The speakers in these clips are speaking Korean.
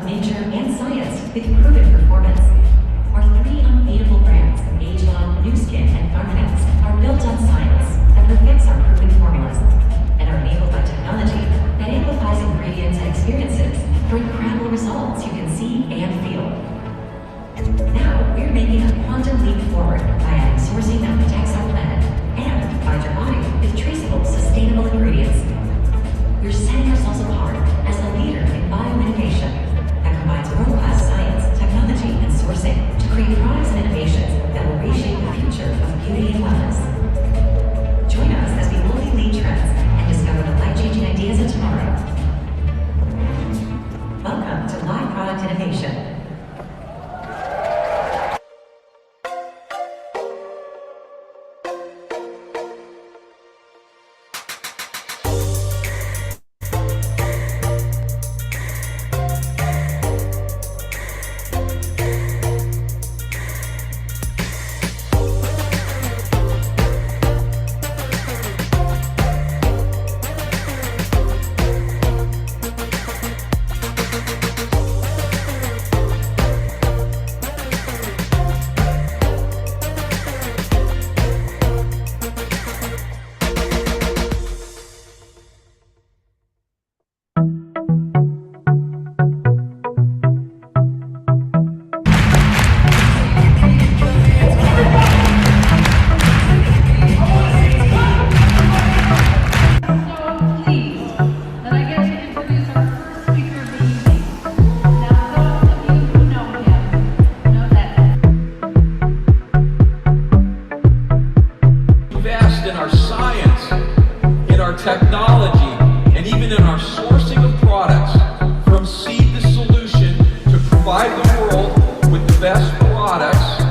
Nature and science with proven performance. Our three unbeatable brands, ageLONG, Nu Skin, and Pharmanex, are built on science that perfects our proven formulas and are enabled by technology that amplifies ingredients and experiences for incredible results you can see and feel. Now, we're making a quantum leap forward by adding sourcing that protects our planet and provides your body with traceable, sustainable ingredients. We're setting ourselves apart as a leader in bioinnovation that combines world-class science, technology, and sourcing to create products and innovations that will reshape the future of beauty and wellness. Join us as we boldly lead trends and discover the life-changing ideas of tomorrow. Welcome to Live Product Innovation. Technology and even in our sourcing of products from seed to solution to provide the world with the best products.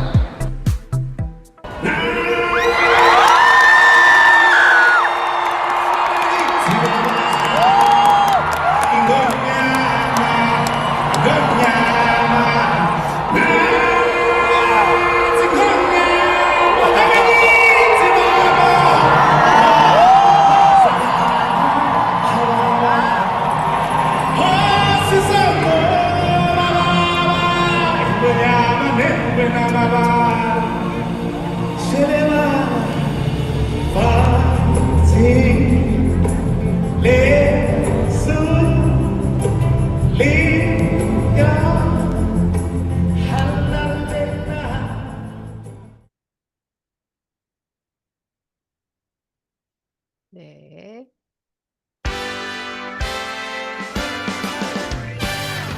네.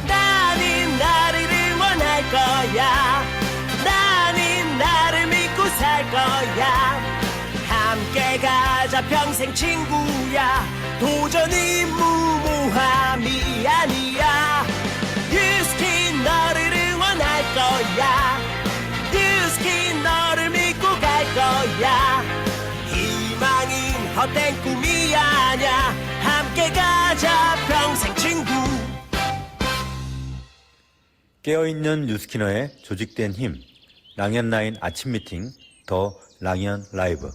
나는 나를 응원할 거야. 나는 나를 믿고 살 거야. 함께 가자 평생 친구야. 도전은 무모함이 아니야. 뉴스킨 너를 응원할 거야. 뉴스킨 너를 믿고 갈 거야. 희망은 헛된 꿈이 아냐. 함께 가자 평생 친구. 깨어있는 뉴스키너의 조직된 힘, 랑현라인 아침 미팅, 더 랑현 라이브.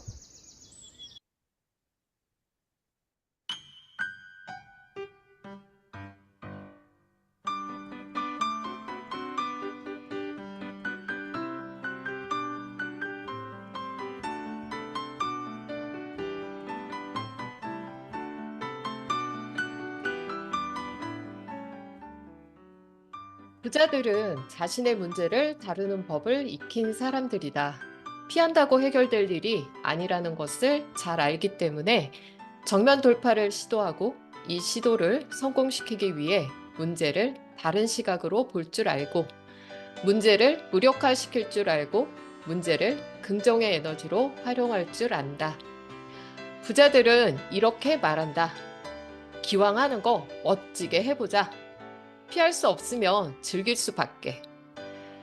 부자들은 자신의 문제를 다루는 법을 익힌 사람들이다. 피한다고 해결될 일이 아니라는 것을 잘 알기 때문에 정면 돌파를 시도하고 이 시도를 성공시키기 위해 문제를 다른 시각으로 볼 줄 알고 문제를 무력화시킬 줄 알고 문제를 긍정의 에너지로 활용할 줄 안다. 부자들은 이렇게 말한다. 기왕 하는 거 멋지게 해보자. 피할 수 없으면 즐길 수밖에.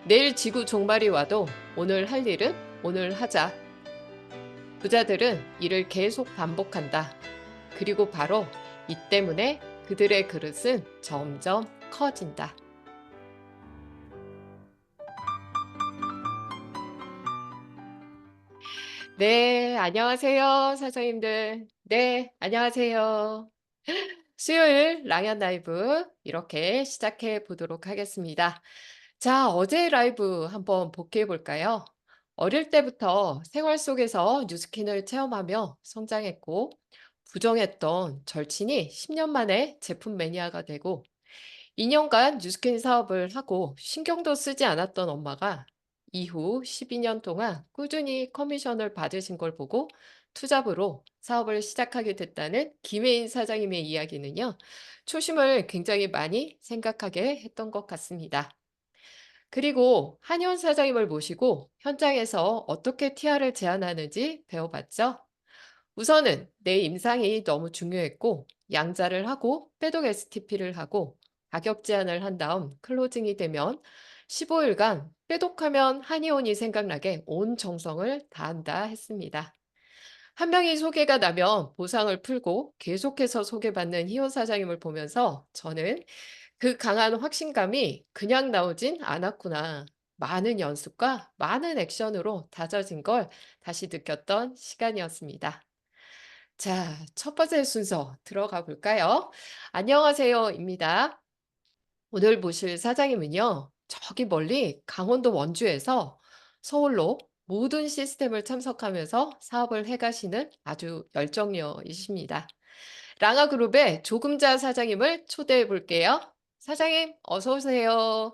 내일 지구 종말이 와도 오늘 할 일은 오늘 하자. 부자들은 이를 계속 반복한다. 그리고 바로 이 때문에 그들의 그릇은 점점 커진다. 네, 안녕하세요, 사장님들. 네, 안녕하세요. 수요일 랑연 라이브 이렇게 시작해 보도록 하겠습니다. 자, 어제 라이브 한번 복귀해 볼까요? 어릴 때부터 생활 속에서 뉴스킨을 체험하며 성장했고, 부정했던 절친이 10년 만에 제품 매니아가 되고, 2년간 뉴스킨 사업을 하고 신경도 쓰지 않았던 엄마가 이후 12년 동안 꾸준히 커미션을 받으신 걸 보고 투잡으로 사업을 시작하게 됐다는 김혜인 사장님의 이야기는요, 초심을 굉장히 많이 생각하게 했던 것 같습니다. 그리고 한의원 사장님을 모시고 현장에서 어떻게 TR을 제안하는지 배워봤죠. 우선은 내 임상이 너무 중요했고 양자를 하고 빼독 STP를 하고 가격 제한을 한 다음 클로징이 되면 15일간 빼독하면 한의원이 생각나게 온 정성을 다한다 했습니다. 한 명이 소개가 나면 보상을 풀고 계속해서 소개받는 희원 사장님을 보면서 저는 그 강한 확신감이 그냥 나오진 않았구나. 많은 연습과 많은 액션으로 다져진 걸 다시 느꼈던 시간이었습니다. 자, 첫 번째 순서 들어가 볼까요? 안녕하세요입니다. 오늘 모실 사장님은요, 저기 멀리 강원도 원주에서 서울로 모든 시스템을 참석하면서 사업을 해가시는 아주 열정녀이십니다. 랑아그룹의 조금자 사장님을 초대해 볼게요. 사장님, 어서 오세요.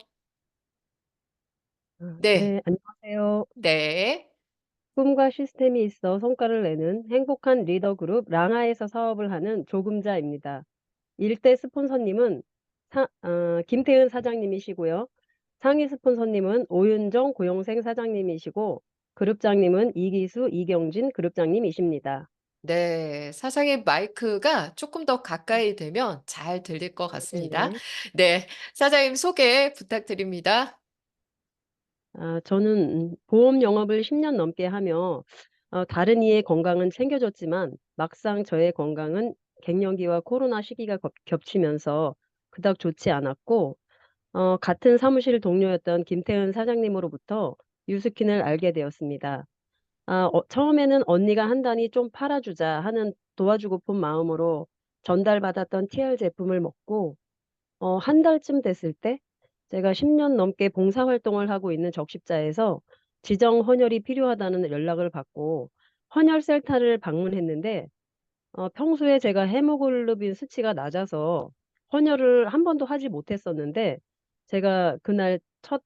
네, 네, 안녕하세요. 네, 꿈과 시스템이 있어 성과를 내는 행복한 리더 그룹 랑아에서 사업을 하는 조금자입니다. 일대 스폰서님은 김태은 사장님이시고요. 상위 스폰서님은 오윤정 고용생 사장님이시고 그룹장님은 이기수, 이경진 그룹장님이십니다. 네. 사장님 마이크가 조금 더 가까이 되면 잘 들릴 것 같습니다. 네네. 네, 사장님 소개 부탁드립니다. 저는 보험 영업을 10년 넘게 하며 다른 이의 건강은 챙겨줬지만 막상 저의 건강은 갱년기와 코로나 시기가 겹치면서 그닥 좋지 않았고 같은 사무실 동료였던 김태은 사장님으로부터 유스킨을 알게 되었습니다. 처음에는 언니가 한다니 좀 팔아주자 하는 도와주고픈 마음으로 전달받았던 TR 제품을 먹고 한 달쯤 됐을 때 제가 10년 넘게 봉사활동을 하고 있는 적십자에서 지정 헌혈이 필요하다는 연락을 받고 헌혈 센터를 방문했는데 평소에 제가 헤모글로빈 수치가 낮아서 헌혈을 한 번도 하지 못했었는데 제가 그날 첫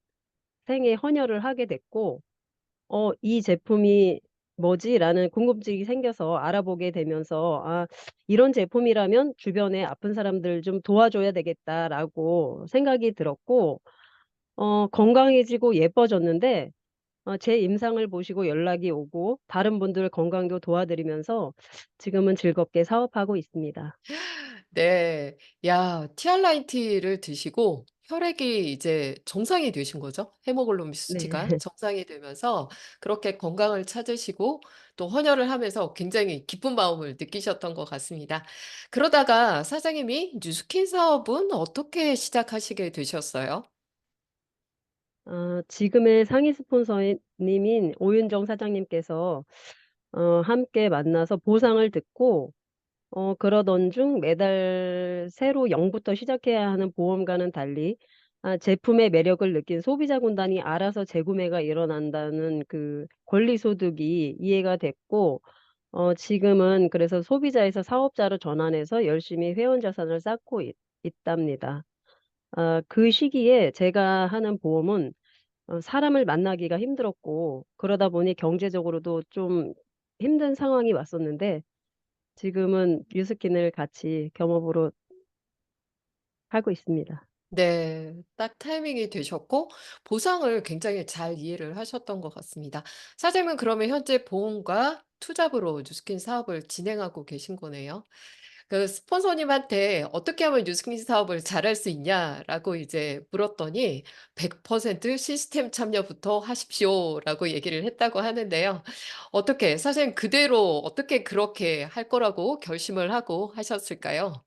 생에 헌혈을 하게 됐고 '이 제품이 뭐지?'라는 궁금증이 생겨서 알아보게 되면서 '아 이런 제품이라면 주변에 아픈 사람들 좀 도와줘야 되겠다.'라고 생각이 들었고 건강해지고 예뻐졌는데 제 임상을 보시고 연락이 오고 다른 분들 건강도 도와드리면서 지금은 즐겁게 사업하고 있습니다. 네. 야, 티알라인티를 드시고 혈액이 이제 정상이 되신 거죠. 헤모글로빈 네. 수치가 정상이 되면서 그렇게 건강을 찾으시고 또 헌혈을 하면서 굉장히 기쁜 마음을 느끼셨던 것 같습니다. 그러다가 사장님이 뉴스킨 사업은 어떻게 시작하시게 되셨어요? 지금의 상위 스폰서님인 오윤정 사장님께서 함께 만나서 보상을 듣고 그러던 중 매달 새로 0 부터 시작해야 하는 보험과는 달리 제품의 매력을 느낀 소비자 군단이 알아서 재구매가 일어난다는 그 권리 소득이 이해가 됐고 지금은 그래서 소비자에서 사업자로 전환해서 열심히 회원 자산을 쌓고 있답니다. 그 시기에 제가 하는 보험은 사람을 만나기가 힘들었고 그러다 보니 경제적으로도 좀 힘든 상황이 왔었는데 지금은 뉴스킨을 같이 겸업으로 하고 있습니다. 네. 딱 타이밍이 되셨고 보상을 굉장히 잘 이해를 하셨던 것 같습니다. 사장님은 그러면 현재 보험과 투잡으로 뉴스킨 사업을 진행하고 계신 거네요. 그 스폰서님한테 "어떻게 하면 뉴스킨 사업을 잘할 수 있냐?"라고 이제 물었더니 "100% 시스템 참여부터 하십시오."라고 얘기를 했다고 하는데요. 어떻게 사장님 그대로 어떻게 그렇게 할 거라고 결심을 하고 하셨을까요?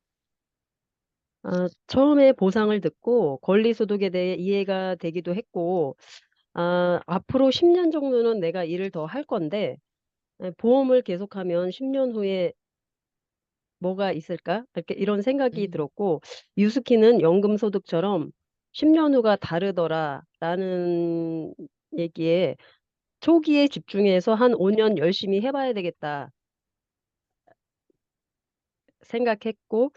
처음에 보상을 듣고 권리 소득에 대해 이해가 되기도 했고 앞으로 10년 정도는 내가 일을 더 할 건데 보험을 계속하면 10년 후에 뭐가 있을까? 이렇게 이런 생각이 음. 들었고, 유스키는 연금소득처럼 10년 후가 다르더라라는 얘기에 초기에 집중해서 한 5년 열심히 해봐야 되겠다 생각했고,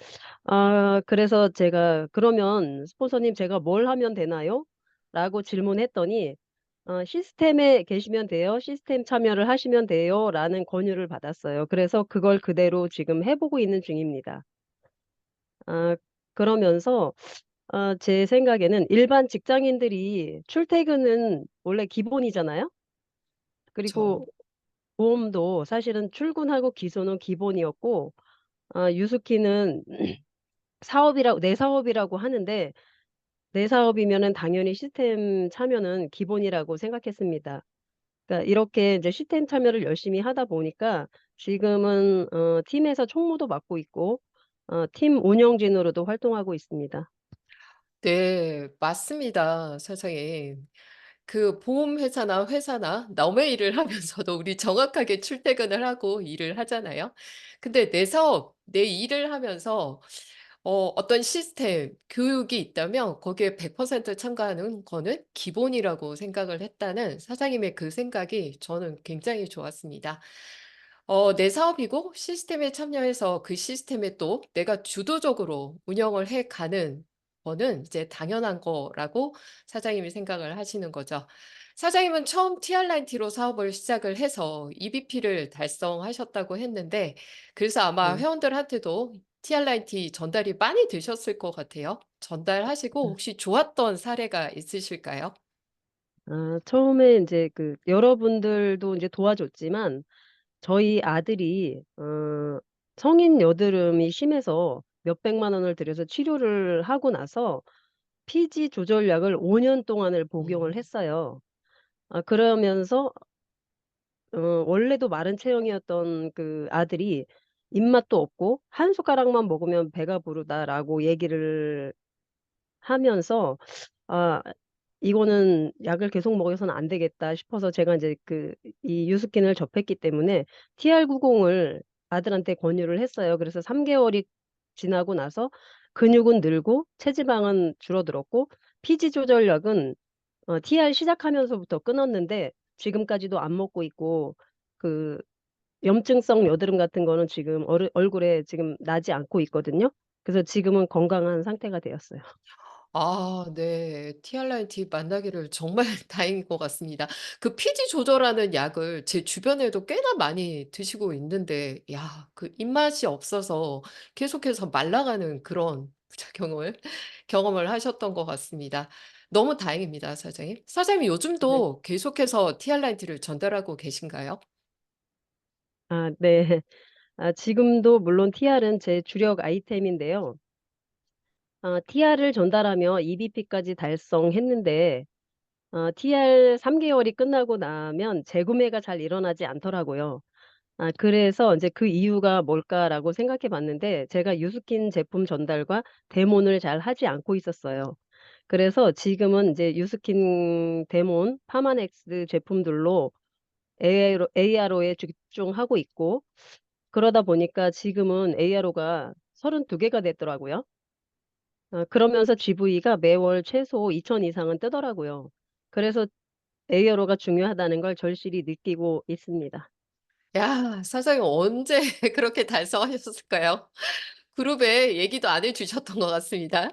그래서 제가 그러면 스폰서님 제가 뭘 하면 되나요? 라고 질문했더니, 시스템에 계시면 돼요. 시스템 참여를 하시면 돼요. 라는 권유를 받았어요. 그래서 그걸 그대로 지금 해보고 있는 중입니다. 아, 그러면서 제 생각에는 일반 직장인들이 출퇴근은 원래 기본이잖아요. 그쵸. 그리고 보험도 사실은 출근하고 기소는 기본이었고, 유스키는 사업이라고 내 사업이라고 하는데 내 사업이면은 당연히 시스템 참여는 기본이라고 생각했습니다. 그러니까 이렇게 이제 시스템 참여를 열심히 하다 보니까 지금은 팀에서 총무도 맡고 있고 팀 운영진으로도 활동하고 있습니다. 네, 맞습니다, 사장님. 그 보험회사나 회사나 남의 일을 하면서도 우리 정확하게 출퇴근을 하고 일을 하잖아요. 근데 내 사업, 내 일을 하면서 어떤 시스템, 교육이 있다면 거기에 100% 참가하는 거는 기본이라고 생각을 했다는 사장님의 그 생각이 저는 굉장히 좋았습니다. 내 사업이고 시스템에 참여해서 그 시스템에 또 내가 주도적으로 운영을 해 가는 거는 이제 당연한 거라고 사장님이 생각을 하시는 거죠. 사장님은 처음 TR9T로 사업을 시작을 해서 EBP를 달성하셨다고 했는데, 그래서 아마 네. 회원들한테도 TR9T 전달이 많이 되셨을 것 같아요. 전달하시고 혹시 좋았던 사례가 있으실까요? 처음에 이제 그 여러분들도 이제 도와줬지만 저희 아들이 성인 여드름이 심해서 몇백만 원을 들여서 치료를 하고 나서 피지 조절약을 5년 동안을 복용을 음. 했어요. 그러면서 원래도 마른 체형이었던 그 아들이 입맛도 없고 "한 숟가락만 먹으면 배가 부르다."라고 얘기를 하면서 '아 이거는 약을 계속 먹여서는 안 되겠다.' 싶어서 제가 인제 이 유스킨을 접했기 때문에 TR90을 아들한테 권유를 했어요. 그래서 3 개월이 지나고 나서 근육은 늘고 체지방은 줄어들었고 피지 조절약은 TR 시작하면서부터 끊었는데 지금까지도 안 먹고 있고 그 염증성 여드름 같은 거는 지금 얼굴에 지금 나지 않고 있거든요. 그래서 지금은 건강한 상태가 되었어요. 아 네. TR9T 만나기를 정말 다행인 것 같습니다. 그 피지 조절하는 약을 제 주변에도 꽤나 많이 드시고 있는데, 야 그 입맛이 없어서 계속해서 말라가는 그런 부작용을 경험을 하셨던 것 같습니다. 너무 다행입니다, 사장님. 사장님 네. 요즘도 계속해서 TR9T를 전달하고 계신가요? 네. 지금도 물론 TR은 제 주력 아이템인데요. TR을 전달하며 EBP까지 달성했는데 TR 3 개월이 끝나고 나면 재구매가 잘 일어나지 않더라고요. 그래서 인제 '그 이유가 뭘까?'라고 생각해 봤는데 제가 유스킨 제품 전달과 데모를 잘 하지 않고 있었어요. 그래서 지금은 인제 유스킨 데몬, 파마넥스 제품들로 ARO에 집중하고 있고 그러다 보니까 지금은 ARO가 32 개가 됐더라고요. 그러면서 GV가 매월 최소 2천 이상은 뜨더라고요. 그래서 ARO가 중요하다는 걸 절실히 느끼고 있습니다. 야 사장님 언제 그렇게 달성하셨을까요? 그룹에 얘기도 안 해 주셨던 것 같습니다.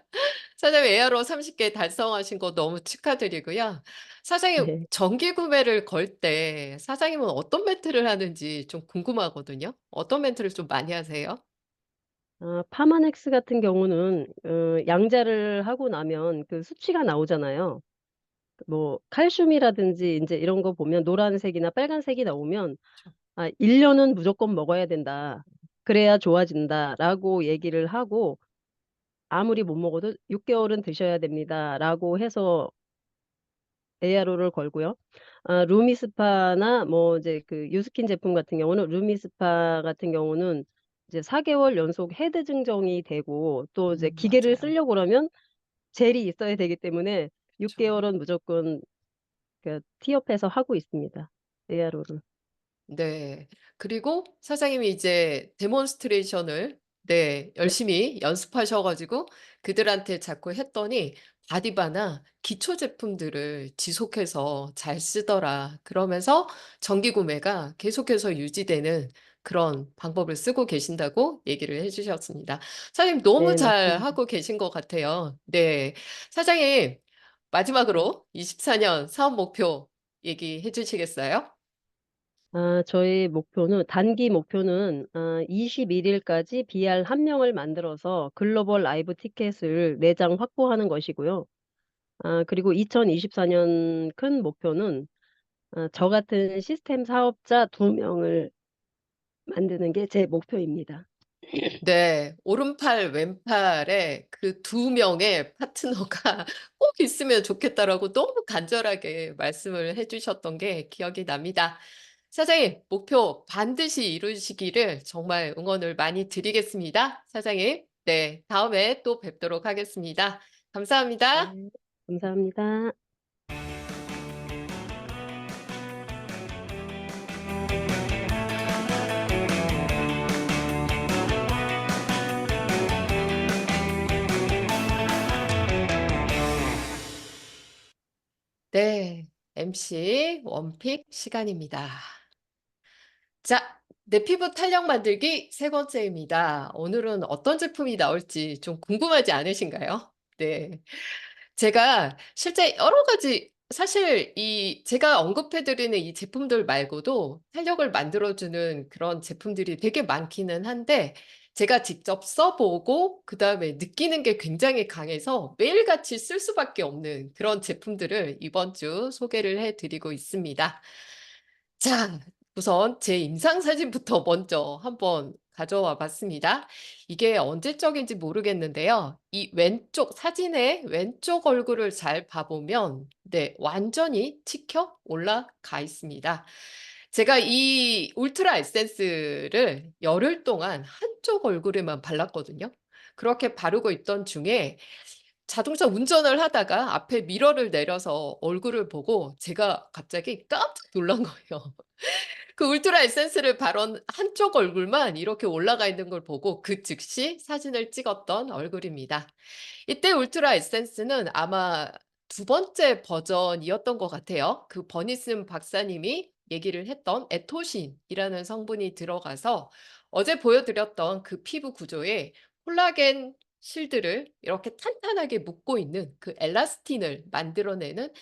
사장님 ARO 30개 달성하신 거 너무 축하드리고요. 사장님 네. 정기 구매를 걸 때 사장님은 어떤 멘트를 하는지 좀 궁금하거든요. 어떤 멘트를 좀 많이 하세요? 파마넥스 같은 경우는 양자를 하고 나면 그 수치가 나오잖아요. 뭐 칼슘이라든지 인제 이런 거 보면 노란색이나 빨간색이 나오면 1 년은 무조건 먹어야 된다. 그래야 좋아진다."라고 얘기를 하고 아무리 못 먹어도 "6 개월은 드셔야 됩니다."라고 해서 ARO를 걸고요. 루미스파나 뭐 이제 그 유스킨 제품 같은 경우는 루미스파 같은 경우는 이제 4 개월 연속 헤드 증정이 되고 또 이제 기계를 맞아요. 쓰려고 그러면 젤이 있어야 되기 때문에 6 그쵸. 개월은 무조건 티업해서 하고 있습니다, ARO를. 네. 그리고 사장님이 이제 데몬스트레이션을 네, 네. 열심히 연습하셔 가지고 그들한테 자꾸 했더니 바디바나 기초 제품들을 지속해서 잘 쓰더라. 그러면서 정기 구매가 계속해서 유지되는 그런 방법을 쓰고 계신다고 얘기를 해 주셨습니다. 사장님 너무 네, 맞습니다. 잘하고 계신 것 같아요. 네. 사장님 마지막으로 24년 사업 목표 얘기해 주시겠어요? 저희 목표는 단기 목표는 21일까지 BR 1명을 만들어서 글로벌 라이브 티켓을 4장 확보하는 것이고요. 그리고 2024년 큰 목표는 저 같은 시스템 사업자 2명을 만드는 게 제 목표입니다. 네. 오른팔 왼팔에 그 두 명의 파트너가 꼭 있으면 좋겠다라고 너무 간절하게 말씀을 해 주셨던 게 기억이 납니다. 사장님 목표 반드시 이루시기를 정말 응원을 많이 드리겠습니다. 사장님. 네. 다음에 또 뵙도록 하겠습니다. 감사합니다. 네, 감사합니다. 네. MC 원픽 시간입니다. 자, 내 피부 탄력 만들기 세 번째입니다. 오늘은 어떤 제품이 나올지 좀 궁금하지 않으신가요? 네. 제가 실제 여러 가지 사실 이 제가 언급해 드리는 이 제품들 말고도 탄력을 만들어 주는 그런 제품들이 되게 많기는 한데 제가 직접 써 보고 그다음에 느끼는 게 굉장히 강해서 매일같이 쓸 수밖에 없는 그런 제품들을 이번 주 소개를 해 드리고 있습니다. 자, 우선 제 임상 사진부터 먼저 한번 가져와 봤습니다. 이게 언제적인지 모르겠는데요. 이 왼쪽 사진의 왼쪽 얼굴을 잘 봐보면 네, 완전히 찍혀 올라가 있습니다. 제가 이 울트라 에센스를 열흘 동안 한쪽 얼굴에만 발랐거든요. 그렇게 바르고 있던 중에 자동차 운전을 하다가 앞에 미러를 내려서 얼굴을 보고 제가 갑자기 깜짝 놀란 거예요. 그 울트라 에센스를 바른 한쪽 얼굴만 이렇게 올라가 있는 걸 보고 그 즉시 사진을 찍었던 얼굴입니다. 이때 울트라 에센스는 아마 두 번째 버전이었던 것 같아요. 그 버니슨 박사님이 얘기를 했던 에토신이라는 성분이 들어가서 어제 보여드렸던 그 피부 구조에 콜라겐 실드를 이렇게 탄탄하게 묶고 있는 그 엘라스틴을 만들어내는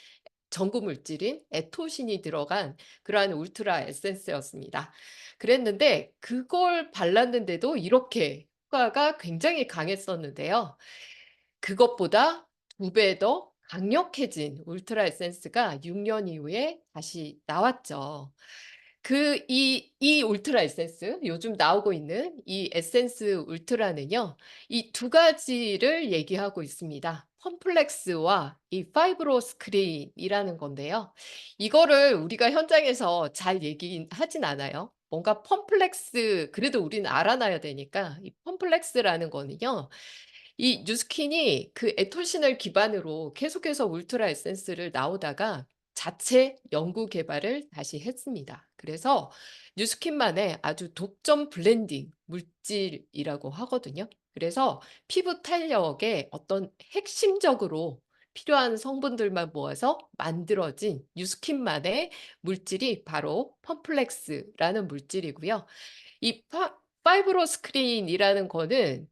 전구 물질인 에토신이 들어간 그러한 울트라 에센스였습니다. 그랬는데 그걸 발랐는데도 이렇게 효과가 굉장히 강했었는데요. 그것보다 2배 더 강력해진 울트라 에센스가 6년 이후에 다시 나왔죠. 이 울트라 에센스 요즘 나오고 있는 이 에센스 울트라는요. 이 두 가지를 얘기하고 있습니다. 펌플렉스와 이 파이브로 스크린이라는 건데요. 이거를 우리가 현장에서 잘 얘기하진 않아요. 뭔가 펌플렉스 그래도 우리는 알아놔야 되니까 이 펌플렉스라는 거는요. 이 뉴스킨이 그 에토신을 기반으로 계속해서 울트라 에센스를 나오다가 자체 연구 개발을 다시 했습니다. 그래서 뉴스킨만의 아주 독점 블렌딩 물질이라고 하거든요. 그래서 피부 탄력에 어떤 핵심적으로 필요한 성분들만 모아서 만들어진 뉴스킨만의 물질이 바로 펌플렉스라는 물질이고요. 이 파이브로 스크린이라는 거는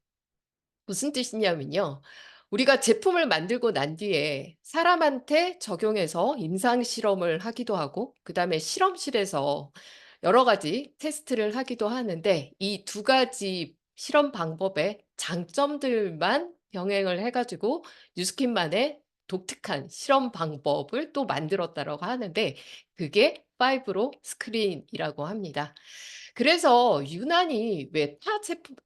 무슨 뜻이냐면요. 우리가 제품을 만들고 난 뒤에 사람한테 적용해서 임상 실험을 하기도 하고, 그다음에 실험실에서 여러 가지 테스트를 하기도 하는데, 이 두 가지 실험 방법의 장점들만 병행을 해가지고 뉴스킨만의 독특한 실험 방법을 또 만들었다라고 하는데, 그게 파이브로 스크린이라고 합니다. 그래서 유난히 왜 타 제품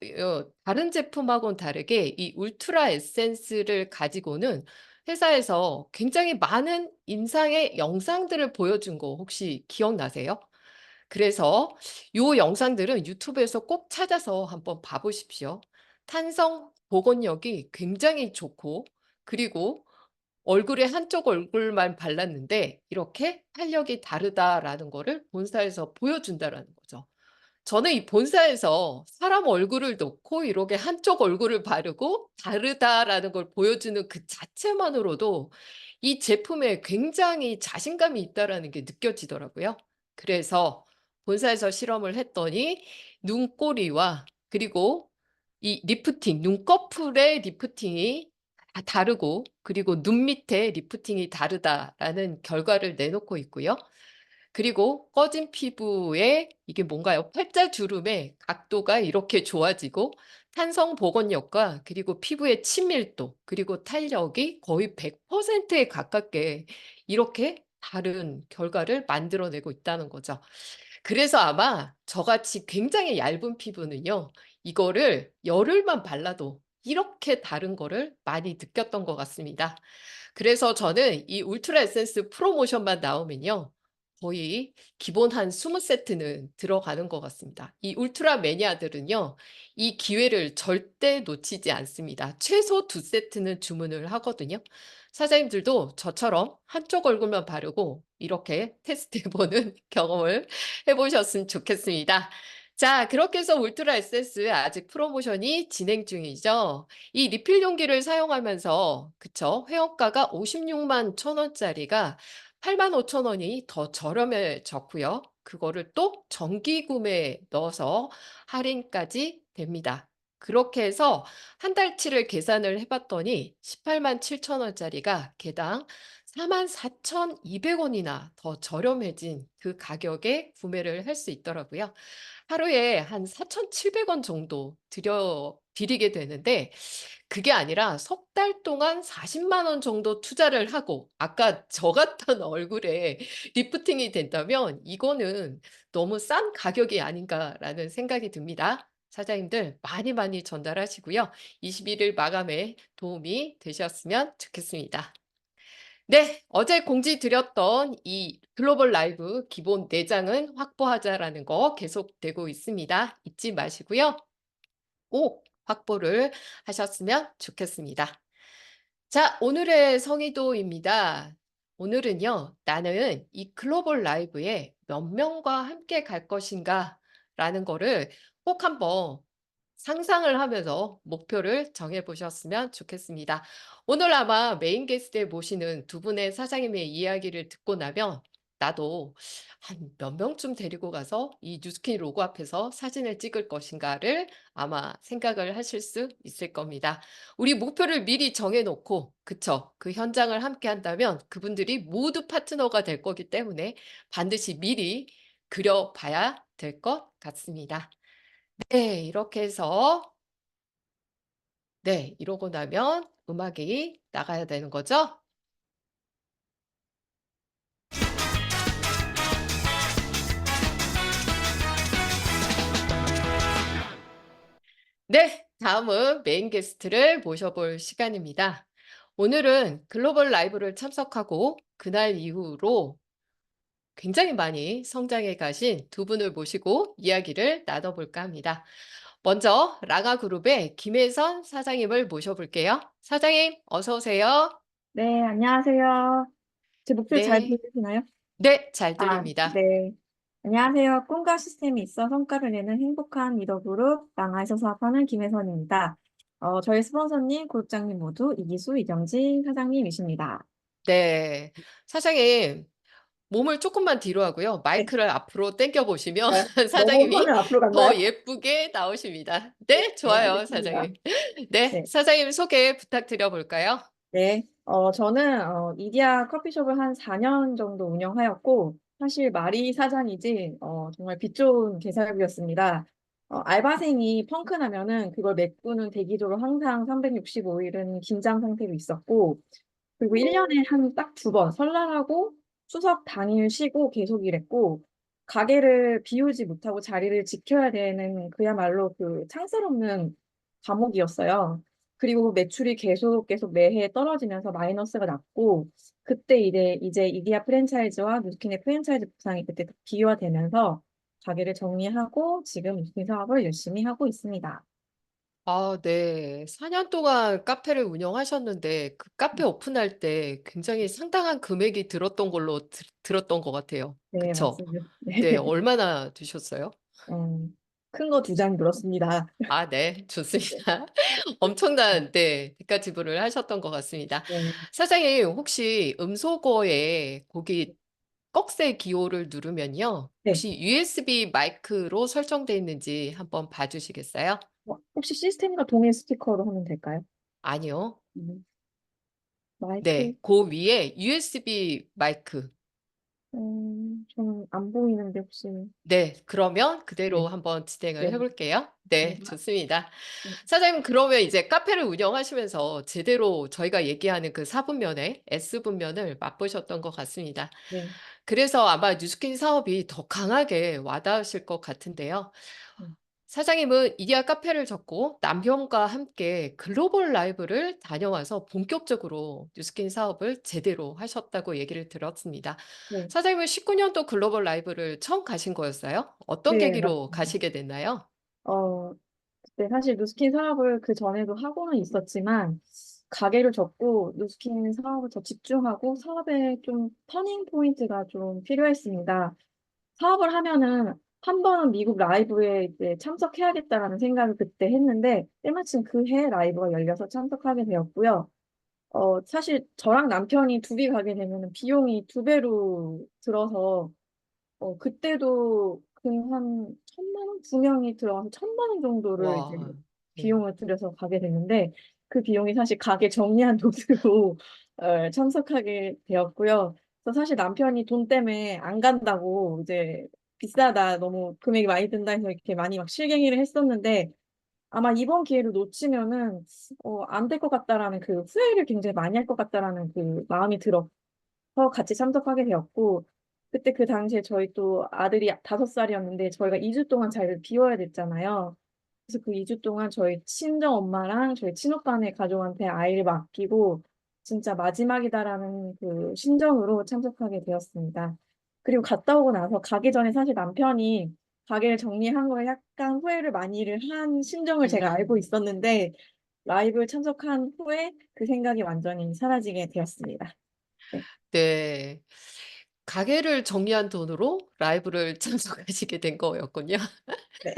다른 제품하고는 다르게 이 울트라 에센스를 가지고는 회사에서 굉장히 많은 임상의 영상들을 보여준 거 혹시 기억나세요? 그래서 요 영상들은 유튜브에서 꼭 찾아서 한번 봐 보십시오. 탄성 복원력이 굉장히 좋고 그리고 얼굴에 한쪽 얼굴만 발랐는데 이렇게 탄력이 다르다라는 거를 본사에서 보여준다라는 거죠. 저는 이 본사에서 사람 얼굴을 놓고 이렇게 한쪽 얼굴을 바르고 다르다라는 걸 보여주는 그 자체만으로도 이 제품에 굉장히 자신감이 있다라는 게 느껴지더라고요. 그래서 본사에서 실험을 했더니 눈꼬리와 그리고 이 리프팅, 눈꺼풀의 리프팅이 다 다르고 그리고 눈 밑에 리프팅이 다르다라는 결과를 내놓고 있고요. 그리고 꺼진 피부에 이게 뭔가요? 팔자주름의 각도가 이렇게 좋아지고 탄성 복원력과 그리고 피부의 친밀도 그리고 탄력이 거의 100%에 가깝게 이렇게 다른 결과를 만들어내고 있다는 거죠. 그래서 아마 저같이 굉장히 얇은 피부는요, 이거를 열흘만 발라도 이렇게 다른 거를 많이 느꼈던 것 같습니다. 그래서 저는 이 울트라 에센스 프로모션만 나오면요, 거의 기본 한 20세트는 들어가는 것 같습니다. 이 울트라 매니아들은요, 이 기회를 절대 놓치지 않습니다. 최소 2세트는 주문을 하거든요. 사장님들도 저처럼 한쪽 얼굴만 바르고 이렇게 테스트해보는 경험을 해보셨으면 좋겠습니다. 자, 그렇게 해서 울트라 에센스 아직 프로모션이 진행 중이죠. 이 리필 용기를 사용하면서 그쵸? 회원가가 56만 1,000원짜리가 85,000원이 더 저렴해졌고요. 그거를 또 정기 구매에 넣어서 할인까지 됩니다. 그렇게 해서 한 달치를 계산을 해봤더니 18만 7,000원짜리가 개당 44,200원이나 더 저렴해진 그 가격에 구매를 할 수 있더라고요. 하루에 한 4,700원 정도 드리게 되는데 그게 아니라 석 달 동안 40만 원 정도 투자를 하고 아까 저 같은 얼굴에 리프팅이 된다면 이거는 너무 싼 가격이 아닌가라는 생각이 듭니다. 사장님들 많이 많이 전달하시고요. 21일 마감에 도움이 되셨으면 좋겠습니다. 네, 어제 공지 드렸던 이 글로벌 라이브 기본 4장은 확보하자라는 거 계속되고 있습니다. 잊지 마시고요. 꼭 확보를 하셨으면 좋겠습니다. 자, 오늘의 성의도입니다. 오늘은요, 나는 이 글로벌 라이브에 몇 명과 함께 갈 것인가 라는 거를 꼭 한번 상상을 하면서 목표를 정해 보셨으면 좋겠습니다. 오늘 아마 메인 게스트에 모시는 두 분의 사장님의 이야기를 듣고 나면 나도 한 몇 명쯤 데리고 가서 이 뉴스킨 로고 앞에서 사진을 찍을 것인가를 아마 생각을 하실 수 있을 겁니다. 우리 목표를 미리 정해 놓고 그쵸? 그 현장을 함께 한다면 그분들이 모두 파트너가 될 거기 때문에 반드시 미리 그려 봐야 될 것 같습니다. 네, 이렇게 해서 네, 이러고 나면 음악이 나가야 되는 거죠? 네, 다음은 메인 게스트를 모셔볼 시간입니다. 오늘은 글로벌 라이브를 참석하고 그날 이후로 굉장히 많이 성장해 가신 두 분을 모시고 이야기를 나눠볼까 합니다. 먼저 랑아그룹의 김혜선 사장님을 모셔볼게요. 사장님, 어서 오세요. 네, 안녕하세요. 제 목소리 잘 네, 들리시나요? 네, 잘 아, 들립니다. 네. 안녕하세요. 꿈과 시스템이 있어 성과를 내는 행복한 리더그룹 랑아에서 사업하는 김혜선입니다. 저희 스폰서님, 그룹장님 모두 이기수, 이경진 사장님이십니다. 네, 사장님, 몸을 조금만 뒤로 하고요. 네, 마이크를 앞으로 당겨 보시면 네. 너무 사장님이 화면 앞으로 더 갔나요? 예쁘게 나오십니다. 네, 네, 좋아요, 알겠습니다. 사장님. 네, 네. 사장님 소개 부탁드려 볼까요? 네, 저는 이디야 커피숍을 한 4년 정도 운영하였고, 사실 말이 사장이지, 정말 빛 좋은 개사업이었습니다. 알바생이 펑크 나면은 그걸 메꾸는 대기조로 항상 365일은 긴장 상태로 있었고, 그리고 1년에 한 딱 2번, 설날하고 추석 당일 쉬고 계속 일했고, 가게를 비우지 못하고 자리를 지켜야 되는 그야말로 그 창살 없는 감옥이었어요. 그리고 매출이 계속 매해 떨어지면서 마이너스가 났고, 그때 이제 이디야 프랜차이즈와 뉴스킨의 프랜차이즈 부상이 그때 비화되면서 가게를 정리하고 지금 뉴스킨 사업을 열심히 하고 있습니다. 아, 네. 4년 동안 카페를 운영하셨는데 그 카페 오픈할 때 굉장히 상당한 금액이 들었던 걸로 들었던 것 같아요. 네, 그쵸? 맞습니다. 네, 네. 얼마나 드셨어요? 큰 거 2장 들었습니다. 아, 네, 좋습니다. 엄청난, 네, 대가 지불을 하셨던 것 같습니다. 네. 사장님, 혹시 음소거에 거기 꺽쇠 기호를 누르면요. 네. 혹시 USB 마이크로 설정되어 있는지 한번 봐주시겠어요? 혹시 시스템과 동일 스티커로 하면 될까요? 아니요. 음, 마이크, 네, 그 위에 USB 마이크. 저는 안 보이는데 혹시, 네, 그러면 그대로 네, 한번 진행을 네, 해볼게요. 네, 네, 좋습니다. 네, 사장님, 그러면 이제 카페를 운영하시면서 제대로 저희가 얘기하는 그 4분면의 S분면을 맛보셨던 것 같습니다. 네, 그래서 아마 뉴스킨 사업이 더 강하게 와닿으실 것 같은데요. 네, 사장님은 이디야 카페를 접고 남편과 함께 글로벌 라이브를 다녀와서 본격적으로 뉴스킨 사업을 제대로 하셨다고 얘기를 들었습니다. 네, 사장님은 19년도 글로벌 라이브를 처음 가신 거였어요? 어떤 네, 계기로 맞습니다. 가시게 됐나요? 어, 네, 사실 누스킨 사업을 그 전에도 하고는 있었지만, 가게를 접고 누스킨 사업을 더 집중하고 사업에 좀 터닝 포인트가 좀 필요했습니다. 사업을 하면은 한 번은 미국 라이브에 이제 참석해야겠다라는 생각을 그때 했는데, 때마침 그 해 라이브가 열려서 참석하게 되었고요. 사실 저랑 남편이 둘이 가게 되면은 비용이 2배로 들어서, 그때도 근 1,000만 원? 2명이 들어가서 1,000만 원 정도를 이제 와, 네. 비용을 들여서 가게 됐는데, 그 비용이 사실 가게 정리한 돈으로 참석하게 되었고요. 그래서 사실 남편이 돈 때문에 안 간다고 이제 비싸다, 너무 금액이 많이 든다 해서 이렇게 많이 막 실갱이를 했었는데, 아마 이번 기회를 놓치면은 안 될 것 같다라는 그 후회를 굉장히 많이 할 것 같다라는 그 마음이 들어서 같이 참석하게 되었고, 그때 그 당시에 저희 또 아들이 5살이었는데 저희가 2주 동안 자리를 비워야 됐잖아요. 그래서 그 2주 동안 저희 친정 엄마랑 저희 친오빠네 가족한테 아이를 맡기고 진짜 마지막이다라는 그 심정으로 참석하게 되었습니다. 그리고 갔다 오고 나서 가기 전에 사실 남편이 가게를 정리한 거에 약간 후회를 많이를 한 심정을 제가 알고 음, 있었는데, 라이브 참석한 후에 그 생각이 완전히 사라지게 되었습니다. 네. 네. 가게를 정리한 돈으로 라이브를 참석하시게 된 거였군요. 네.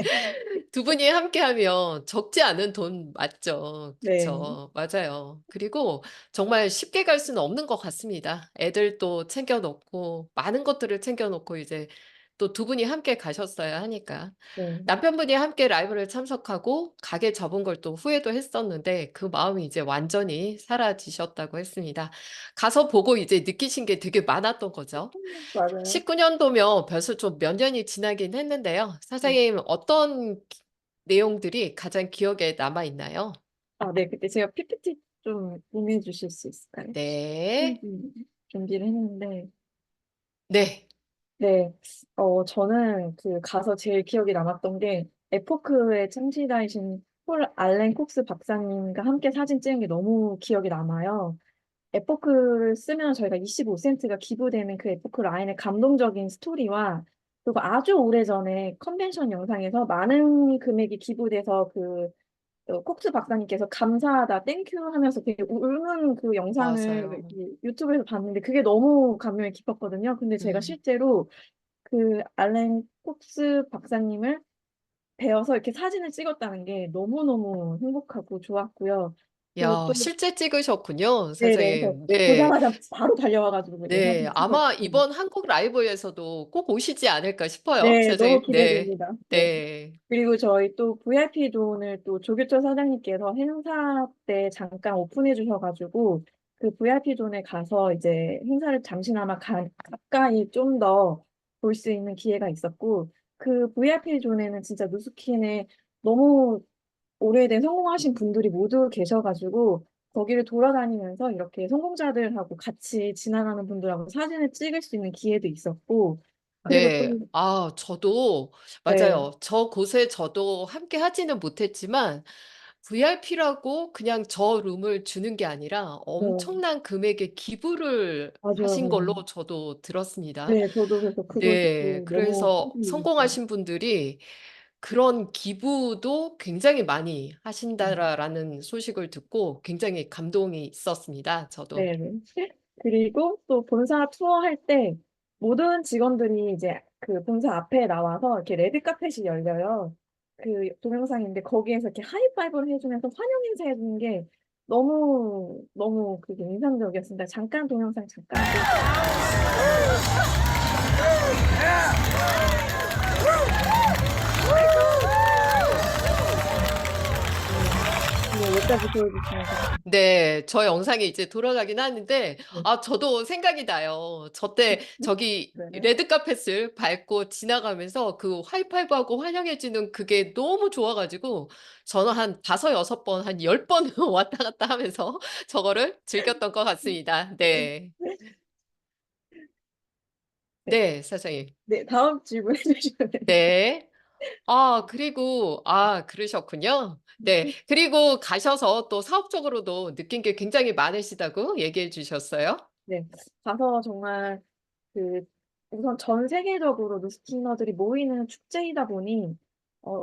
두 분이 함께하면 적지 않은 돈 맞죠? 네. 그쵸? 맞아요. 그리고 정말 쉽게 갈 수는 없는 것 같습니다. 애들도 챙겨놓고 많은 것들을 챙겨놓고 이제 또 두 분이 함께 가셨어야 하니까. 네. 남편분이 함께 라이브를 참석하고 가게 접은 걸 또 후회도 했었는데 그 마음이 이제 완전히 사라지셨다고 했습니다. 가서 보고 이제 느끼신 게 되게 많았던 거죠. 맞아요. 19년도면 벌써 좀 몇 년이 지나긴 했는데요. 네. 사장님, 어떤 내용들이 가장 기억에 남아 있나요? 네. 그때 제가 PPT 좀 공유해 주실 수 있을까요? 네. 준비를 했는데, 네. 네. 저는 그 가서 제일 기억에 남았던 게 에포크의 창시자이신 폴 알렌 콕스 박사님과 함께 사진 찍은 게 너무 기억에 남아요. 에포크를 쓰면 저희가 25센트가 기부되는 그 에포크 라인의 감동적인 스토리와, 그리고 아주 오래전에 컨벤션 영상에서 많은 금액이 기부돼서 그 콕스 박사님께서 감사하다, 땡큐 하면서 되게 우는 그 영상을 맞아요. 유튜브에서 봤는데 그게 너무 감명이 깊었거든요. 근데 제가 음. 실제로 그 알렌 콕스 박사님을 뵈어서 이렇게 사진을 찍었다는 게 너무너무 행복하고 좋았고요. 그리고 야, 또, 실제 찍으셨군요, 네네, 그래서 사장님. 네. 보자마자 바로 달려와가지고 이제 네. 사진 아마 찍었고. 이번 한국 라이브에서도 꼭 오시지 않을까 싶어요, 네, 너무 사장님. 네. 기대됩니다. 네. 네. 그리고 저희 또 VIP 존을 또 조규철 사장님께서 행사 때 잠깐 오픈해 주셔가지고 그 VIP 존에 가서 이제 행사를 잠시나마 가까이 좀 더 볼 수 있는 기회가 있었고, 그 VIP 존에는 진짜 누스킨에 너무 오래된 성공하신 분들이 모두 계셔가지고 거기를 돌아다니면서 이렇게 성공자들하고 같이 지나가는 분들하고 사진을 찍을 수 있는 기회도 있었고, 그리고 또, 네. 아, 저도, 네, 맞아요. 저 곳에 저도 함께 하지는 못했지만, VIP라고 그냥 저 룸을 주는 게 아니라 네, 엄청난 금액의 기부를 맞아요, 하신 걸로 맞아요. 저도 들었습니다. 네, 저도 그래서 그걸 네. 듣고 너무 그래서 소름이 돋았어요. 성공하신 분들이 그런 기부도 굉장히 많이 하신다라는 소식을 듣고 굉장히 감동이 있었습니다. 저도. 네, 네. 그리고 또 본사 투어할 때 모든 직원들이 이제 그 본사 앞에 나와서 이렇게 레드 카펫이 열려요. 그 동영상인데 거기에서 이렇게 하이파이브를 해주면서 환영 인사 해주는 게 너무 너무 그게 인상적이었습니다. 잠깐 동영상 잠깐. 네, 여기까지 보여주시면 됩니다. 네, 저 영상이 이제 돌아가긴 하는데, 네. 아, 저도 생각이 나요. 저 때 저기 네. 레드카펫을 밟고 지나가면서 그 하이파이브하고 환영해주는 그게 너무 좋아가지고, 저는 한 5, 6번, 한 10번 왔다 갔다 하면서 저거를 즐겼던 것 같습니다. 네. 네. 네, 사장님. 네, 다음 질문 해주시면 됩니다. 네. 그러셨군요. 네. 그리고 가셔서 또 사업적으로도 느낀 게 굉장히 많으시다고 얘기해 주셨어요. 네, 가서 정말 그 우선 전 세계적으로 루스키너들이 모이는 축제이다 보니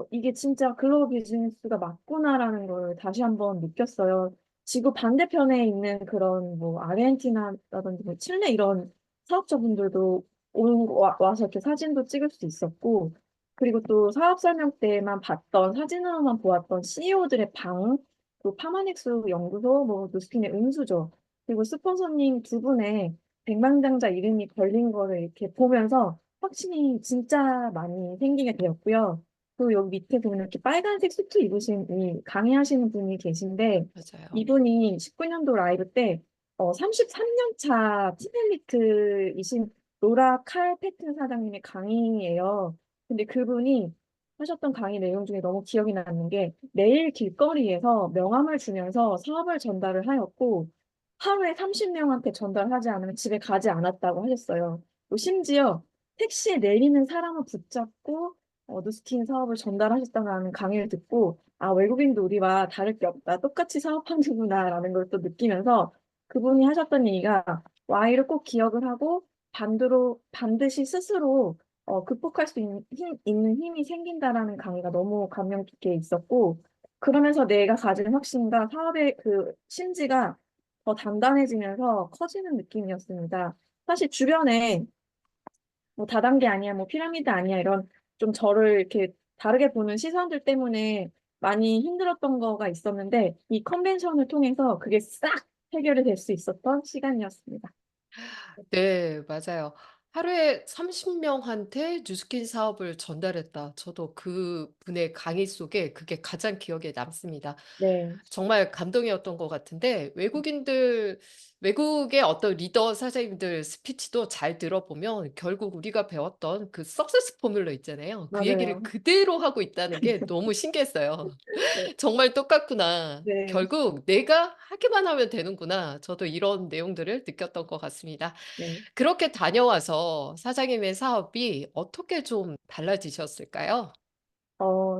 이게 진짜 글로벌 비즈니스가 맞구나라는 걸 다시 한번 느꼈어요. 지구 반대편에 있는 그런 뭐 아르헨티나라든지 뭐 칠레 이런 사업자분들도 와서 이렇게 사진도 찍을 수 있었고, 그리고 또 사업 설명 때만 봤던 사진으로만 보았던 CEO들의 방, 또 파마닉스 연구소, 뭐 루스킨의 응수죠. 그리고 스폰서님 두 분의 백만장자 이름이 걸린 거를 이렇게 보면서 확신이 진짜 많이 생기게 되었고요. 그리고 여기 밑에 보면 이렇게 빨간색 수트 입으신 이 강의하시는 분이 계신데, 맞아요. 이분이 19년도 라이브 때 33년 차 팀엘리트이신 로라 칼 패튼 사장님의 강의예요. 근데 그분이 하셨던 강의 내용 중에 너무 기억이 남는 게 매일 길거리에서 명함을 주면서 사업을 전달을 하였고, 하루에 30명한테 전달하지 않으면 집에 가지 않았다고 하셨어요. 또 심지어 택시에 내리는 사람을 붙잡고 누스킨 사업을 전달하셨다는 강의를 듣고, 아, 외국인도 우리와 다를 게 없다. 똑같이 사업하는구나라는 걸 또 느끼면서 그분이 하셨던 얘기가 Y를 꼭 기억을 하고 반드시 스스로 극복할 수 있는 힘이 생긴다라는 강의가 너무 감명 깊게 있었고, 그러면서 내가 가진 확신과 사업의 그 심지가 더 단단해지면서 커지는 느낌이었습니다. 사실 주변에 뭐 다단계 아니야, 뭐 피라미드 아니야 이런 좀 저를 이렇게 다르게 보는 시선들 때문에 많이 힘들었던 거가 있었는데 이 컨벤션을 통해서 그게 싹 해결이 될 수 있었던 시간이었습니다. 네, 맞아요. 하루에 30명한테 뉴스킨 사업을 전달했다. 저도 그 분의 강의 속에 그게 가장 기억에 남습니다. 네, 정말 감동이었던 것 같은데, 외국의 어떤 리더 사장님들 스피치도 잘 들어보면 결국 우리가 배웠던 그 석세스 포뮬러 있잖아요. 그 얘기를 맞아요. 그대로 하고 있다는 게 너무 신기했어요. 네, 정말 똑같구나. 네, 결국 내가 하기만 하면 되는구나. 저도 이런 내용들을 느꼈던 것 같습니다. 네. 그렇게 다녀와서 사장님의 사업이 어떻게 좀 달라지셨을까요?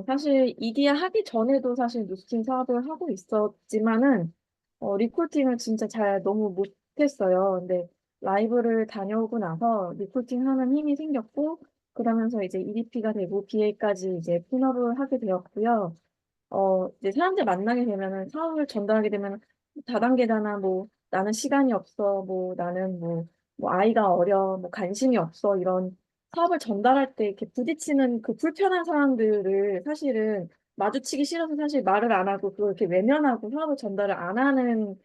사실 이디야 하기 전에도 사실 뉴스팅 사업을 하고 있었지만은 리크루팅을 진짜 잘 너무 못했어요. 근데 라이브를 다녀오고 나서 리크루팅 하는 힘이 생겼고, 그러면서 이제 EDP가 되고 BA까지 이제 핀업을 하게 되었고요. 이제 사람들 만나게 되면은 사업을 전달하게 되면 다단계잖아, 뭐 나는 시간이 없어, 뭐 나는 뭐 아이가 어려, 뭐 관심이 없어 이런 사업을 전달할 때 이렇게 부딪히는 그 불편한 사람들을 사실은 마주치기 싫어서 사실 말을 안 하고 그걸 이렇게 외면하고 사업을 전달을 안 하는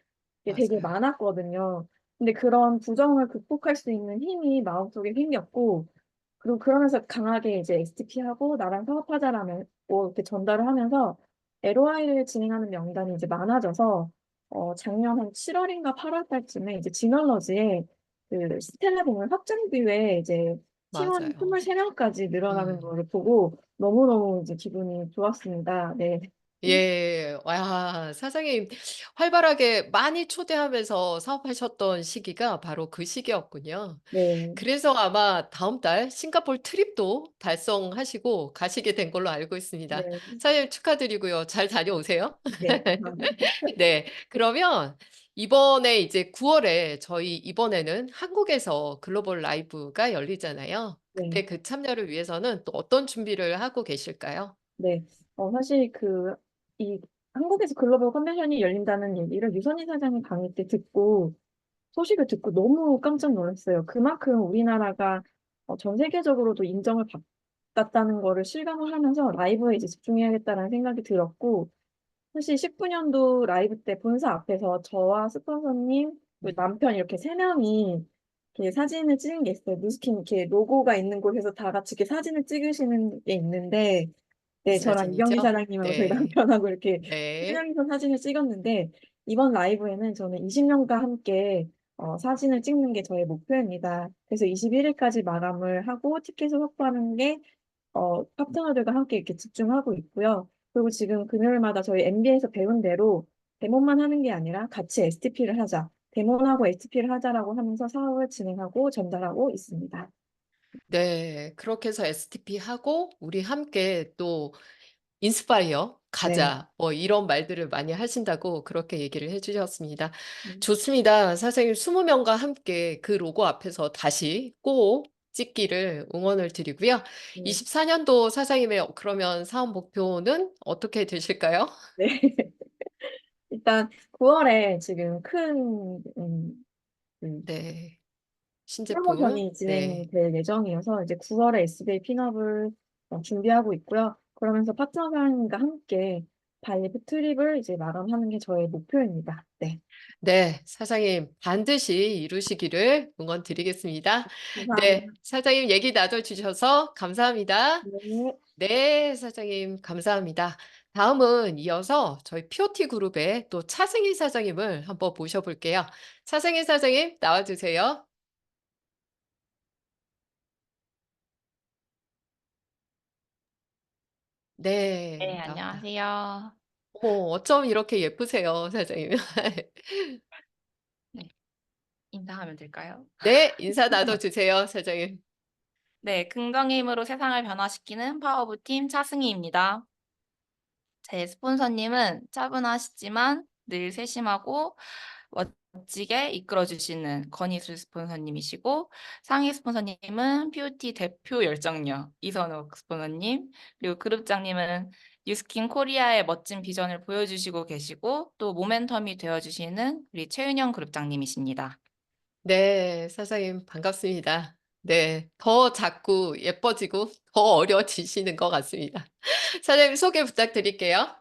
게 되게 맞아요. 많았거든요. 근데 그런 부정을 극복할 수 있는 힘이 마음속에 생겼고, 그리고 그러면서 강하게 이제 STP하고 나랑 사업하자라면 뭐 이렇게 전달을 하면서 LOI를 진행하는 명단이 이제 많아져서 작년 한 7월인가 8월 달쯤에 이제 지널러지에 그 스텔라 보면 확장 기회에 이제 팀원이 맞아요. 23명까지 늘어나는 음. 거를 보고 너무너무 이제 기분이 좋았습니다. 네. 예. 와, 사장님 활발하게 많이 초대하면서 사업하셨던 시기가 바로 그 시기였군요. 네. 그래서 아마 다음 달 싱가포르 트립도 달성하시고 가시게 된 걸로 알고 있습니다. 네. 사장님 축하드리고요. 잘 다녀오세요. 네. 감사합니다. 네. 그러면 이번에 이제 9월에 저희 이번에는 한국에서 글로벌 라이브가 열리잖아요. 네. 그때 그 참여를 위해서는 또 어떤 준비를 하고 계실까요? 네. 사실 이 한국에서 글로벌 컨벤션이 열린다는 얘기를 유선희 사장님 강의 때 소식을 듣고 너무 깜짝 놀랐어요. 그만큼 우리나라가 전 세계적으로도 인정을 받았다는 거를 실감을 하면서 라이브에 이제 집중해야겠다라는 생각이 들었고, 사실 19년도 라이브 때 본사 앞에서 저와 스폰서님, 그리고 남편 이렇게 세 명이 이렇게 사진을 찍은 게 있어요. 누스킨 이렇게 로고가 있는 곳에서 다 같이 이렇게 사진을 찍으시는 게 있는데, 네, 저랑 이경미 사진이죠? 사장님하고 저희 네. 남편하고 이렇게 세 네. 명이서 사진을 찍었는데, 이번 라이브에는 저는 20명과 함께 사진을 찍는 게 저의 목표입니다. 그래서 21일까지 마감을 하고 티켓을 확보하는 게 파트너들과 함께 이렇게 집중하고 있고요. 그리고 지금 금요일마다 저희 MBA에서 배운 대로 데모만 하는 게 아니라 같이 STP를 하자. 데모하고 STP를 하자라고 하면서 사업을 진행하고 전달하고 있습니다. 네. 그렇게 해서 STP 하고 우리 함께 또 인스파이어 네. 가자. 뭐 이런 말들을 많이 하신다고 그렇게 얘기를 해 주셨습니다. 음, 좋습니다. 선생님 20명과 함께 그 로고 앞에서 다시 꼭 찍기를 응원을 드리고요. 네. 24년도 사장님의 그러면 사업 목표는 어떻게 되실까요? 네. 일단 9월에 지금 큰 네. 신제품. 프로모션이 네. 진행될 예정이어서 이제 9월에 SBA 핀업을 준비하고 있고요. 그러면서 파트너들과 함께 발리프 트립을 이제 마감하는 게 저의 목표입니다. 네. 네, 사장님 반드시 이루시기를 응원 드리겠습니다. 네, 감사합니다. 사장님 얘기 나눠주셔서 감사합니다. 네. 네, 사장님 감사합니다. 다음은 이어서 저희 POT 그룹의 또 차승희 사장님을 한번 모셔볼게요. 차승희 사장님 나와주세요. 네, 네, 나왔다. 안녕하세요. 어머, 어쩜 이렇게 예쁘세요, 사장님. 네, 인사하면 될까요? 네, 인사 나눠주세요, 사장님. 네, 긍정의 힘으로 세상을 변화시키는 파워부팀 차승희입니다. 제 스폰서님은 차분하시지만 늘 세심하고 멋지게 이끌어주시는 권희술 스폰서님이시고, 상희 스폰서님은 POT 대표 열정녀 이선욱 스폰서님, 그리고 그룹장님은 뉴스킨 코리아의 멋진 비전을 보여주시고 계시고 또 모멘텀이 되어주시는 우리 최윤영 그룹장님이십니다. 네, 사장님 반갑습니다. 네, 더 자꾸 예뻐지고 더 어려지시는 것 같습니다. 사장님 소개 부탁드릴게요.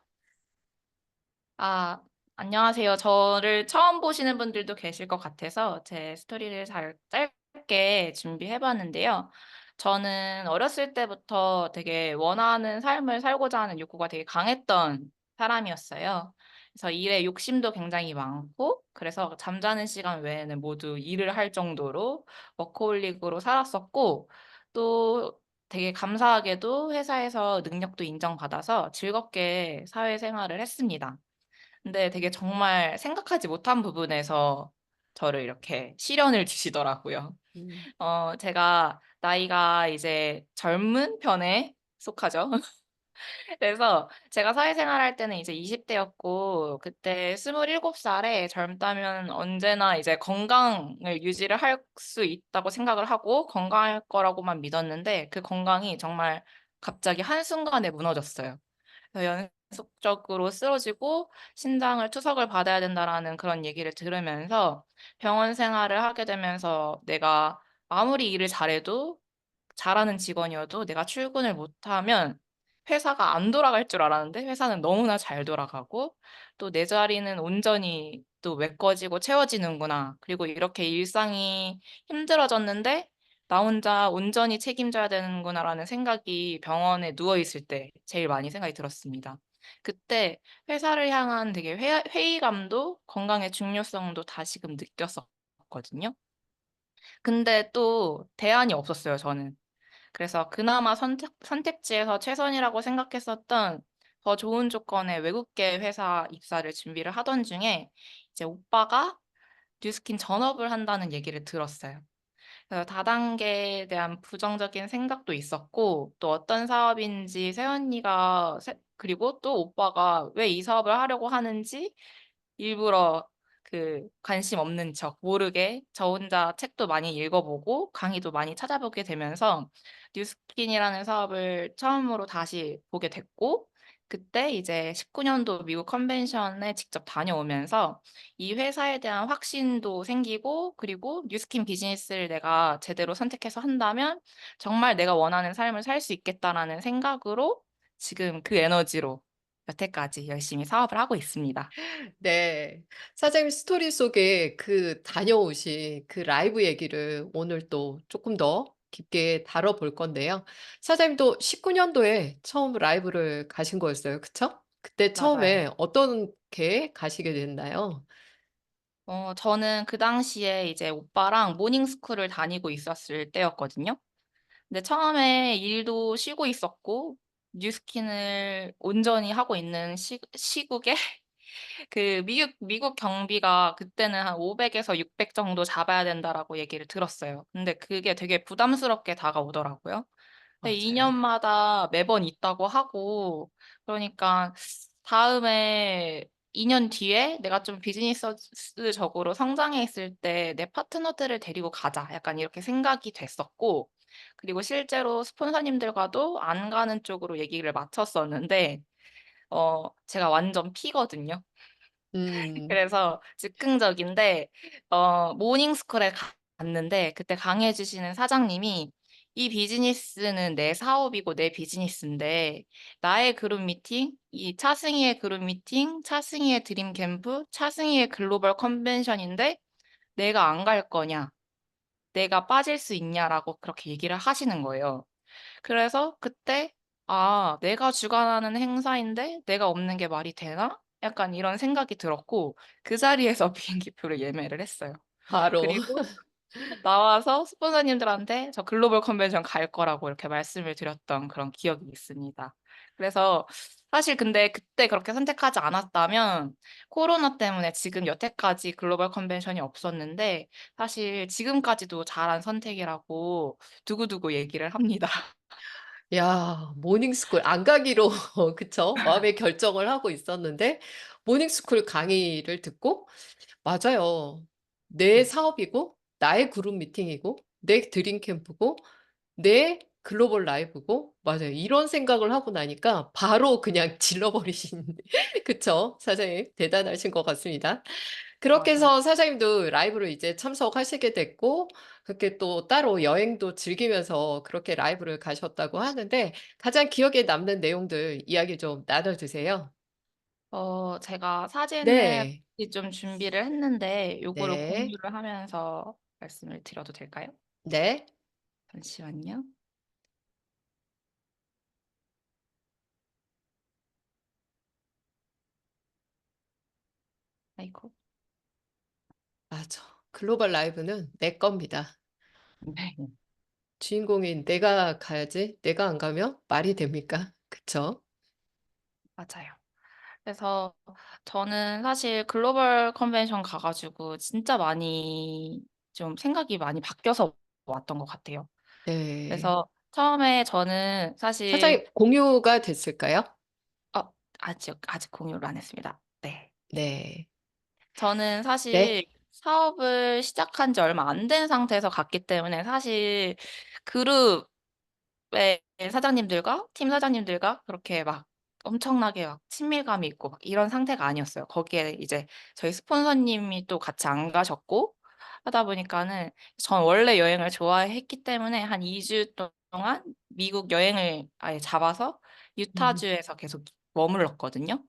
아, 안녕하세요. 저를 처음 보시는 분들도 계실 것 같아서 제 스토리를 짧게 준비해 봤는데요. 저는 어렸을 때부터 되게 원하는 삶을 살고자 하는 욕구가 되게 강했던 사람이었어요. 그래서 일에 욕심도 굉장히 많고, 그래서 잠자는 시간 외에는 모두 일을 할 정도로 워커홀릭으로 살았었고, 또 되게 감사하게도 회사에서 능력도 인정받아서 즐겁게 사회생활을 했습니다. 근데 되게 정말 생각하지 못한 부분에서 저를 이렇게 시련을 주시더라고요. 음. 제가 나이가 이제 젊은 편에 속하죠. 그래서 제가 사회생활할 때는 이제 20 대였고, 그때 27 살에 젊다면 언제나 이제 건강을 유지를 할 수 있다고 생각을 하고 건강할 거라고만 믿었는데, 그 건강이 정말 갑자기 한순간에 무너졌어요. 연속적으로 쓰러지고 신장을 투석을 받아야 된다라는 그런 얘기를 들으면서 병원 생활을 하게 되면서 내가 아무리 일을 잘해도, 잘하는 직원이어도 내가 출근을 못하면 회사가 안 돌아갈 줄 알았는데 회사는 너무나 잘 돌아가고, 또 내 자리는 온전히 또 메꿔지고 채워지는구나. 그리고 이렇게 일상이 힘들어졌는데 나 혼자 온전히 책임져야 되는구나라는 생각이 병원에 누워 있을 때 제일 많이 생각이 들었습니다. 그때 회사를 향한 되게 회의감도 건강의 중요성도 다시금 느꼈었거든요. 근데 또 대안이 없었어요, 저는. 그래서 그나마 선택지에서 최선이라고 생각했었던 더 좋은 조건의 외국계 회사 입사를 준비를 하던 중에 이제 오빠가 뉴스킨 전업을 한다는 얘기를 들었어요. 그래서 다단계에 대한 부정적인 생각도 있었고, 또 어떤 사업인지 새언니가 그리고 또 오빠가 왜 이 사업을 하려고 하는지 일부러 그 관심 없는 척 모르게 저 혼자 책도 많이 읽어보고 강의도 많이 찾아보게 되면서 뉴스킨이라는 사업을 처음으로 다시 보게 됐고, 그때 이제 19년도 미국 컨벤션에 직접 다녀오면서 이 회사에 대한 확신도 생기고, 그리고 뉴스킨 비즈니스를 내가 제대로 선택해서 한다면 정말 내가 원하는 삶을 살 수 있겠다라는 생각으로 지금 그 에너지로 여태까지 열심히 사업을 하고 있습니다. 네. 사장님 스토리 속에 그 다녀오신 그 라이브 얘기를 오늘 또 조금 더 깊게 다뤄볼 건데요. 사장님도 19년도에 처음 라이브를 가신 거였어요. 그쵸? 그때 맞아요. 처음에 어떻게 가시게 됐나요? 저는 그 당시에 이제 오빠랑 모닝스쿨을 다니고 있었을 때였거든요. 근데 처음에 일도 쉬고 있었고 뉴스킨을 온전히 하고 있는 시국에 그 미국 경비가 그때는 한 500에서 600 정도 잡아야 된다라고 얘기를 들었어요. 근데 그게 되게 부담스럽게 다가오더라고요. 근데 2 맞아요. 년마다 매번 있다고 하고, 그러니까 다음에 2년 뒤에 내가 좀 비즈니스적으로 성장해 있을 때 '내 파트너들을 데리고 가자.' 약간 이렇게 생각이 됐었고, 그리고 실제로 스폰서님들과도 안 가는 쪽으로 얘기를 맞췄었는데 제가 완전 P거든요. 음. 그래서 즉흥적인데 모닝스쿨에 갔는데 그때 강해 주시는 사장님이 "이 비즈니스는 내 사업이고 내 비즈니스인데 나의 그룹 미팅, 이 차승희의 그룹 미팅, 차승희의 드림 캠프, 차승희의 글로벌 컨벤션인데 내가 안 갈 거냐? 내가 빠질 수 있냐?"라고 그렇게 얘기를 하시는 거예요. 그래서 그때 '아 내가 주관하는 행사인데 내가 없는 게 말이 되나?' 약간 이런 생각이 들었고, 그 자리에서 비행기표를 예매를 했어요. 바로. 그리고 나와서 스폰서님들한테 저 글로벌 컨벤션 갈 거라고 이렇게 말씀을 드렸던 그런 기억이 있습니다. 그래서 사실 근데 그때 그렇게 선택하지 않았다면 코로나 때문에 지금 여태까지 글로벌 컨벤션이 없었는데, 사실 지금까지도 잘한 선택이라고 두고두고 얘기를 합니다. 야 모닝스쿨 안 가기로 그쵸? 마음의 결정을 하고 있었는데 모닝스쿨 강의를 듣고 맞아요. 내 네. 사업이고 나의 그룹 미팅이고 내 드림 캠프고 내 글로벌 라이브고 맞아요. 이런 생각을 하고 나니까 바로 그냥 질러 버리신 그쵸? 사장님 대단하신 것 같습니다. 그렇게 맞아요. 해서 사장님도 라이브를 이제 참석하시게 됐고 그렇게 또 따로 여행도 즐기면서 그렇게 라이브를 가셨다고 하는데 가장 기억에 남는 내용들 이야기 좀 나눠 주세요. 제가 사진을 네. 좀 준비를 했는데 요거를 네. 공유를 하면서 말씀을 드려도 될까요? 네. 잠시만요. 아이고. 맞아. 글로벌 라이브는 내 겁니다. 네. 주인공인 내가 가야지 내가 안 가면 말이 됩니까? 그쵸? 맞아요. 그래서 저는 사실 글로벌 컨벤션 가 가지고 진짜 많이 좀 생각이 많이 바뀌어서 왔던 것 같아요. 네. 그래서 처음에 저는 사실 사장님 공유가 됐을까요? 어 아직 공유를 안 했습니다. 네. 네. 저는 네. 사실 사업을 시작한 지 얼마 안 된 상태에서 갔기 때문에 사실 그룹의 사장님들과 팀 사장님들과 그렇게 막 엄청나게 막 친밀감이 있고 막 이런 상태가 아니었어요. 거기에 이제 저희 스폰서님이 또 같이 안 가셨고 하다 보니까는, 전 원래 여행을 좋아했기 때문에 한 2주 동안 미국 여행을 아예 잡아서 음. 유타주에서 계속 머물렀거든요.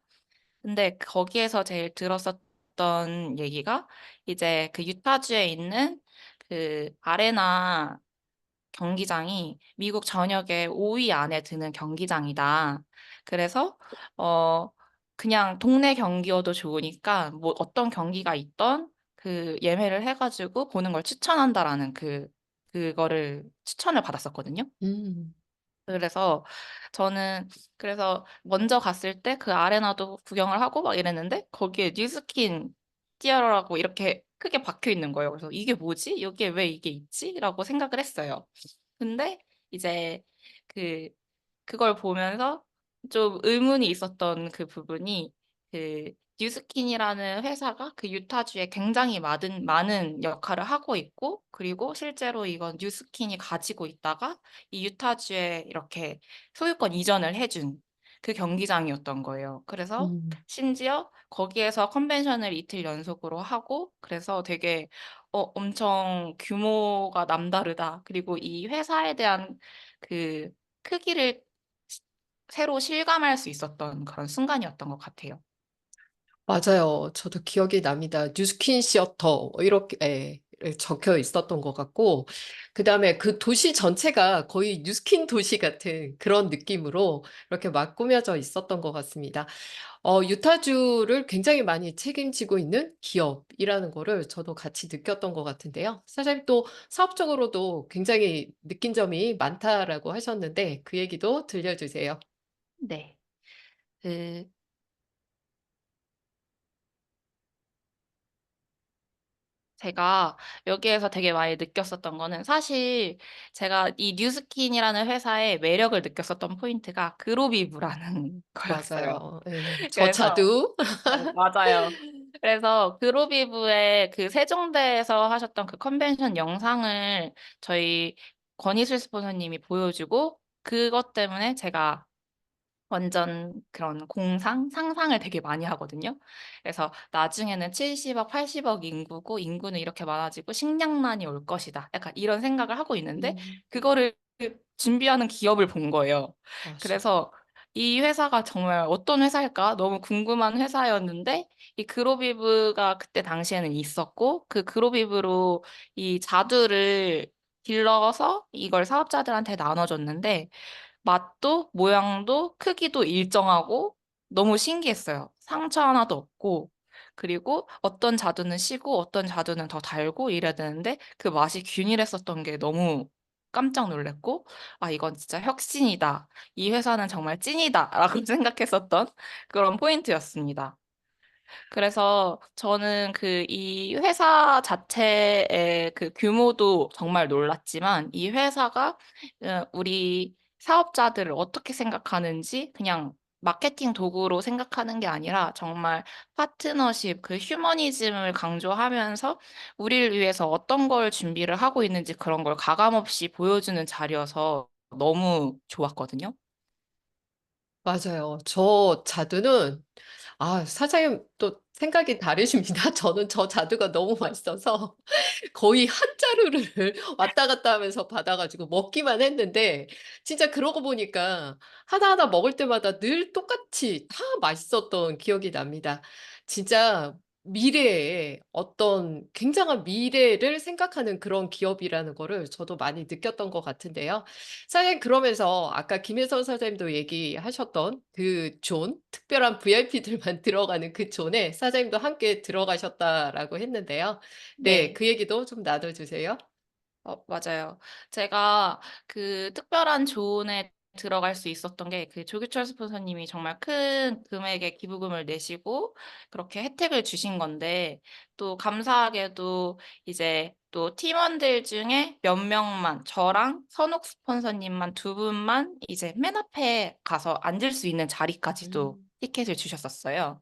근데 거기에서 제일 들었었던 얘기가 이제 그 유타주에 있는 그 아레나 경기장이 미국 전역의 5위 안에 드는 경기장이다. 그래서 어 그냥 동네 경기여도 좋으니까 뭐 어떤 경기가 있던 그 예매를 해 가지고 보는 걸 추천한다라는 그거를 추천을 받았었거든요. 음. 그래서 저는 그래서 먼저 갔을 때 그 아레나도 구경을 하고 막 이랬는데 거기에 뉴스킨 티어라고 이렇게 크게 박혀 있는 거예요. 그래서 '이게 뭐지? 여기에 왜 이게 있지?'라고 생각을 했어요. 근데 이제 그 그걸 보면서 좀 의문이 있었던 그 부분이, 그 뉴스킨이라는 회사가 그 유타주에 굉장히 많은 역할을 하고 있고, 그리고 실제로 이건 뉴스킨이 가지고 있다가 이 유타주에 이렇게 소유권 이전을 해준 그 경기장이었던 거예요. 그래서 음. 심지어 거기에서 컨벤션을 이틀 연속으로 하고 그래서 되게 엄청 규모가 남다르다. 그리고 이 회사에 대한 그 크기를 새로 실감할 수 있었던 그런 순간이었던 것 같아요. 맞아요. 저도 기억이 납니다. 뉴스킨 시어터 이렇게 적혀 있었던 것 같고, 그다음에 그 도시 전체가 거의 뉴스킨 도시 같은 그런 느낌으로 이렇게 막 꾸며져 있었던 것 같습니다. 유타주를 굉장히 많이 책임지고 있는 기업이라는 거를 저도 같이 느꼈던 것 같은데요. 사장님 또 사업적으로도 굉장히 느낀 점이 많다라고 하셨는데 그 얘기도 들려주세요. 네. 그 제가 여기에서 되게 많이 느꼈었던 거는 사실 제가 이 뉴스킨이라는 회사의 매력을 느꼈었던 포인트가 그로비브라는 거였어요. 맞아요. 예, 저 그래서 자두. 맞아요. 그래서 그로비브의 그 세종대에서 하셨던 그 컨벤션 영상을 저희 권희술 스폰서님이 보여주고 그것 때문에 제가 완전 그런 상상을 되게 많이 하거든요. 그래서 나중에는 70억, 80억 인구고 인구는 이렇게 많아지고 식량난이 올 것이다. 약간 이런 생각을 하고 있는데 음, 그거를 준비하는 기업을 본 거예요. 맞아. 그래서 이 회사가 정말 어떤 회사일까? 너무 궁금한 회사였는데 이 그로비브가 그때 당시에는 있었고 그 그로비브로 이 자두를 길러서 이걸 사업자들한테 나눠줬는데 맛도 모양도 크기도 일정하고 너무 신기했어요. 상처 하나도 없고 그리고 어떤 자두는 시고 어떤 자두는 더 달고 이래야 되는데 그 맛이 균일했었던 게 너무 깜짝 놀랐고 아 이건 진짜 혁신이다. 이 회사는 정말 찐이다라고 생각했었던 그런 포인트였습니다. 그래서 저는 그 이 회사 자체의 그 규모도 정말 놀랐지만 이 회사가 우리 사업자들을 어떻게 생각하는지 그냥 마케팅 도구로 생각하는 게 아니라 정말 파트너십, 그 휴머니즘을 강조하면서 우리를 위해서 어떤 걸 준비를 하고 있는지 그런 걸 가감없이 보여주는 자리여서 너무 좋았거든요. 맞아요. 저 자두는 사장님 또 생각이 다르십니다. 저는 저 자두가 너무 맛있어서 거의 한 자루를 왔다 갔다 하면서 받아 가지고 먹기만 했는데 진짜 그러고 보니까 하나하나 먹을 때마다 늘 똑같이 다 맛있었던 기억이 납니다. 진짜 미래에 어떤 굉장한 미래를 생각하는 그런 기업이라는 거를 저도 많이 느꼈던 것 같은데요. 사장님 그러면서 아까 김혜선 사장님도 얘기하셨던 그 존, 특별한 VIP들만 들어가는 그 존에 사장님도 함께 들어가셨다라고 했는데요. 네. 네. 그 얘기도 좀 나눠 주세요. 맞아요. 제가 그 특별한 조언에 들어갈 수 있었던 게 그 조규철 스폰서님이 정말 큰 금액의 기부금을 내시고 그렇게 혜택을 주신 건데 또 감사하게도 이제 또 팀원들 중에 몇 명만 저랑 선욱 스폰서님만 두 분만 이제 맨 앞에 가서 앉을 수 있는 자리까지도 음. 티켓을 주셨었어요.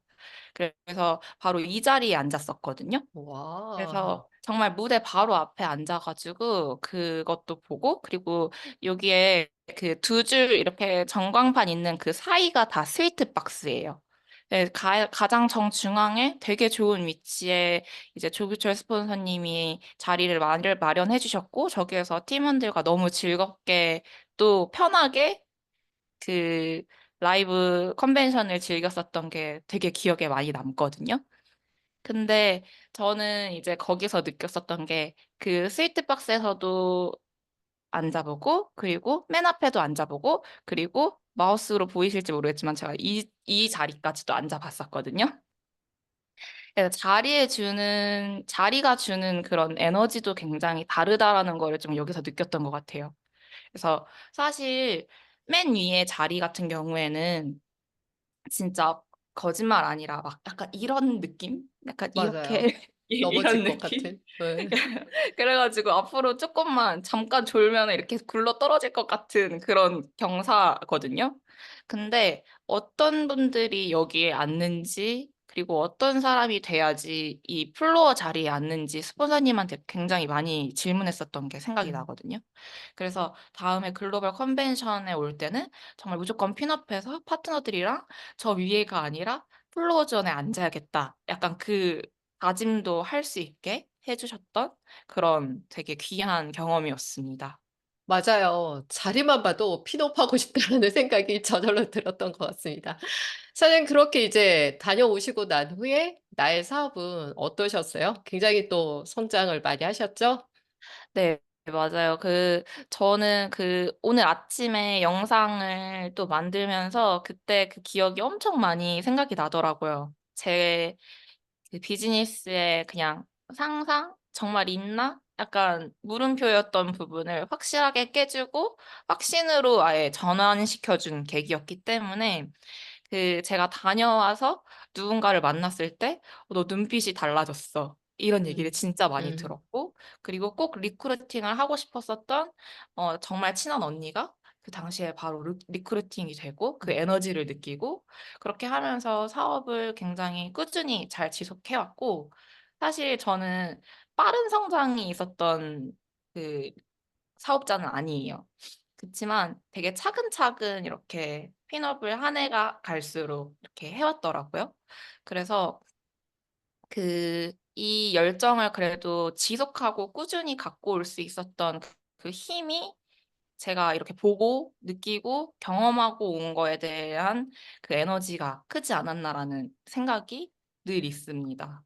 그래서 바로 이 자리에 앉았었거든요. 와. 그래서 정말 무대 바로 앞에 앉아 가지고 그것도 보고 그리고 여기에 그 두 줄 이렇게 전광판 있는 그 사이가 다 스웨이트 박스예요. 네, 가장 정중앙에 되게 좋은 위치에 이제 조규철 스폰서님이 자리를 마련해 주셨고 저기에서 팀원들과 너무 즐겁게 또 편하게 그 라이브 컨벤션을 즐겼었던 게 되게 기억에 많이 남거든요. 근데 저는 이제 거기서 느꼈었던 게 그 스위트박스에서도 앉아보고 그리고 맨 앞에도 앉아보고 그리고 마우스로 보이실지 모르겠지만 제가 이 자리까지도 앉아봤었거든요. 그래서 자리가 주는 그런 에너지도 굉장히 다르다라는 거를 좀 여기서 느꼈던 것 같아요. 그래서 사실 맨 위에 자리 같은 경우에는 진짜 거짓말 아니라 막 약간 이런 느낌? 약간 맞아요. 이렇게 이런 넘어질 것 느낌? 같은. 예. 그래가지고 앞으로 조금만 잠깐 졸면 이렇게 굴러 떨어질 것 같은 그런 경사거든요. 근데 어떤 분들이 여기에 앉는지 그리고 어떤 사람이 돼야지 이 플로어 자리에 앉는지 스폰서님한테 굉장히 많이 질문했었던 게 생각이 나거든요. 그래서 다음에 글로벌 컨벤션에 올 때는 정말 무조건 핀업해서 파트너들이랑 저 위에가 아니라 플로어존에 앉아야겠다. 약간 그 다짐도 할 수 있게 해주셨던 그런 되게 귀한 경험이었습니다. 맞아요. 자리만 봐도 핀업하고 싶다라는 생각이 저절로 들었던 것 같습니다. 사장님 그렇게 이제 다녀오시고 난 후에 나의 사업은 어떠셨어요? 굉장히 또 성장을 많이 하셨죠? 네, 맞아요. 저는 오늘 아침에 영상을 또 만들면서 그때 그 기억이 엄청 많이 생각이 나더라고요. 제 그 비즈니스의 그냥 상상? 정말 있나? 약간 물음표였던 부분을 확실하게 깨주고 확신으로 아예 전환시켜 준 계기였기 때문에 제가 다녀와서 누군가를 만났을 때 너 눈빛이 달라졌어." 이런 얘기를 음. 진짜 많이 음. 들었고, 그리고 꼭 리크루팅을 하고 싶었었던 정말 친한 언니가 그 당시에 바로 리크루팅이 되고 그 음. 에너지를 느끼고, 그렇게 하면서 사업을 굉장히 꾸준히 잘 지속해 왔고, 사실 저는 빠른 성장이 있었던 그 사업자는 아니에요. 그치만 되게 차근차근 이렇게 핀업을 한 해가 갈수록 이렇게 해 왔더라고요. 그래서 이 열정을 그래도 지속하고 꾸준히 갖고 올 수 있었던 그 힘이 제가 이렇게 보고 느끼고 경험하고 온 거에 대한 그 에너지가 크지 않았나라는 생각이 늘 있습니다.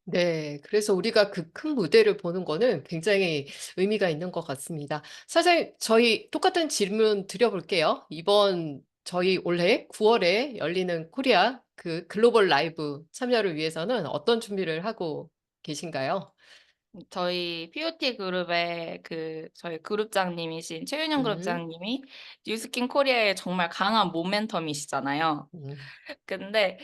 네. 그래서 우리가 그 큰 무대를 보는 거는 굉장히 의미가 있는 것 같습니다. 사장님 저희 똑같은 질문 드려 볼게요. 이번 저희 올해 9월 월에 열리는 코리아 그 글로벌 라이브 참여를 위해서는 어떤 준비를 하고 계신가요? 저희 POT 그룹의 저희 그룹장님이신 최윤영 음. 그룹장님이 뉴스킨 코리아의 정말 강한 모멘텀이시잖아요. 음. 근데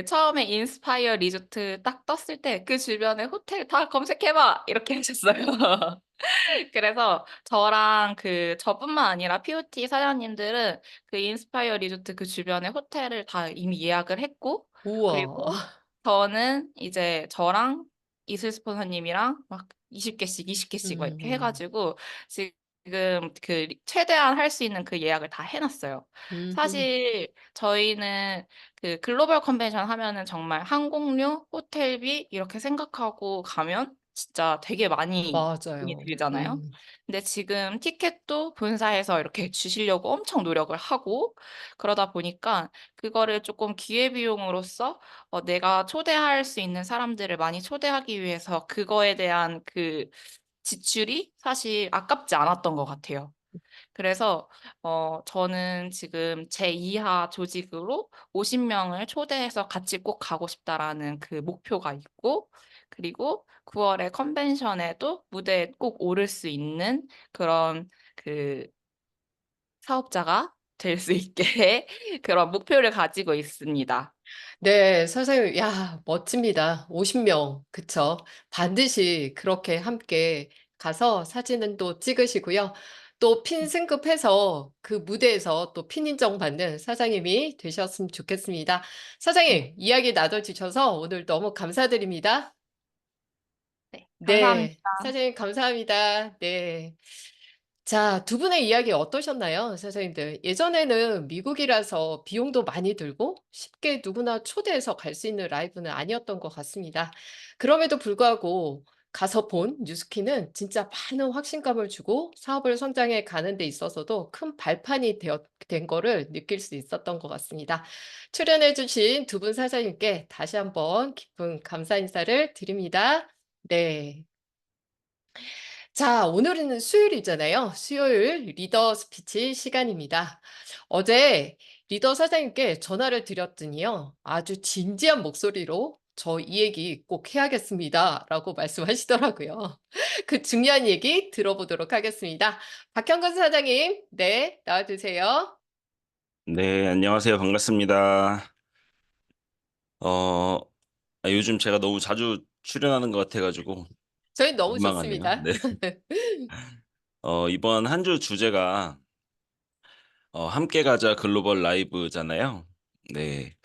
처음에 인스파이어 리조트 딱 떴을 때 "그 주변에 호텔 다 검색해 봐." 이렇게 하셨어요. 그래서 저랑 저뿐만 아니라 POT 사장님들은 그 인스파이어 리조트 그 주변에 호텔을 다 이미 예약을 했고, 우와. 그리고 저는 이제 저랑 이슬 스폰서님이랑 막 20 개씩 20 개씩 막 이렇게 해 음. 가지고 지금 최대한 할 수 있는 그 예약을 다 해 놨어요. 음음. 사실 저희는 글로벌 컨벤션 하면은 정말 항공료, 호텔비 이렇게 생각하고 가면 진짜 되게 많이 돈이 맞아요. 들잖아요. 음. 근데 지금 티켓도 본사에서 이렇게 주시려고 엄청 노력을 하고, 그러다 보니까 그거를 쪼끔 기회비용으로서 내가 초대할 수 있는 사람들을 많이 초대하기 위해서 그거에 대한 지출이 사실 아깝지 않았던 것 같아요. 그래서 저는 지금 제 2하 조직으로 50 명을 초대해서 같이 꼭 가고 싶다라는 그 목표가 있고, 그리고 9월 월에 컨벤션에도 무대에 꼭 오를 수 있는 그런 그 사업자가 될 수 있게 그런 목표를 가지고 있습니다. 네. 선생님 야 멋집니다. 50 명. 그쵸. 반드시 그렇게 함께 가서 사진은 또 찍으시고요. 또 핀 승급해서 그 무대에서 또 핀 인정받는 사장님이 되셨으면 좋겠습니다. 사장님 이야기 나눠 주셔서 오늘 너무 감사드립니다. 네. 감사합니다. 네. 사장님 감사합니다. 네. 자, 두 분의 이야기 어떠셨나요, 선생님들? 예전에는 미국이라서 비용도 많이 들고 쉽게 누구나 초대해서 갈 수 있는 라이브는 아니었던 것 같습니다. 그럼에도 불구하고 가서 본 뉴스키는 진짜 많은 확신감을 주고 사업을 성장해 가는 데 있어서도 큰 발판이 된 거를 느낄 수 있었던 것 같습니다. 출연해 주신 두 분 사장님께 다시 한번 깊은 감사 인사를 드립니다. 네. 자, 오늘은 수요일이잖아요. 수요일 리더 스피치 시간입니다. 어제 리더 사장님께 전화를 드렸더니요. 아주 진지한 목소리로 저 이 얘기 꼭 해야겠습니다. 라고 말씀하시더라고요. 그 중요한 얘기 들어보도록 하겠습니다. 박형근 사장님, 네, 나와주세요. 네, 안녕하세요. 반갑습니다. 어, 요즘 제가 너무 자주 출연하는 것 같아가지고 저희 너무 민망하네요. 좋습니다. 네. 이번 한 주 주제가 함께 가자 글로벌 라이브잖아요. 네.